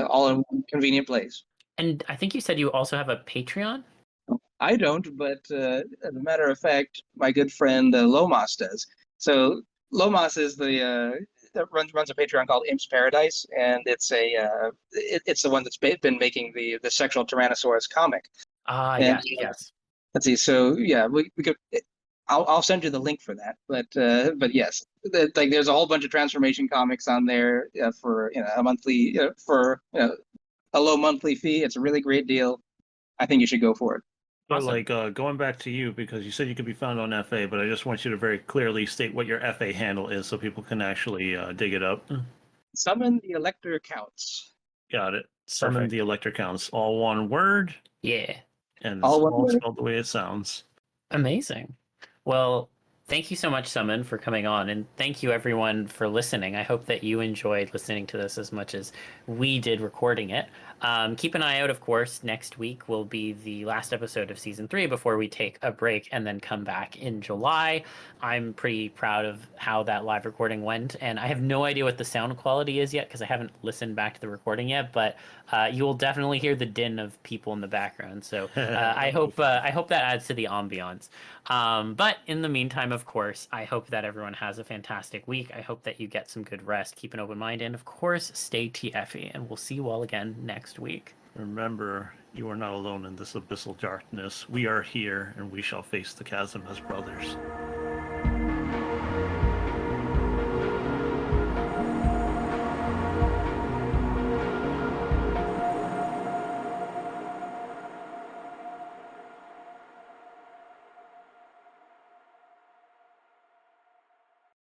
all in one convenient place. And I think you said you also have a Patreon? I don't, but as a matter of fact, my good friend Lomas does. So Lomas is that runs a Patreon called Imp's Paradise, and it's it's the one that's been making the sexual Tyrannosaurus comic. Ah, And yes. let's see. So yeah, we could. I'll send you the link for that. But yes, like there's a whole bunch of transformation comics on there for a monthly for a low monthly fee. It's a really great deal. I think you should go for it. But Awesome. going back to you, because you said you could be found on FA, but I just want you to very clearly state what your FA handle is so people can actually dig it up. Summon the Elector Counts. Got it. Summon Perfect. the Elector Counts. All one word, Yeah. and it's All one all word? spelled the way it sounds. Amazing. Well, thank you so much, Summon, for coming on, and thank you everyone for listening. I hope that you enjoyed listening to this as much as we did recording it. Keep an eye out, of course. Next week will be the last episode of season 3 before we take a break and then come back in July. I'm pretty proud of how that live recording went, and I have no idea what the sound quality is yet because I haven't listened back to the recording yet, but you will definitely hear the din of people in the background. So I hope that adds to the ambiance. But in the meantime, of course, I hope that everyone has a fantastic week. I hope that you get some good rest, keep an open mind, and of course, stay TFy. And we'll see you all again next week. Remember, you are not alone in this abyssal darkness. We are here, and we shall face the chasm as brothers.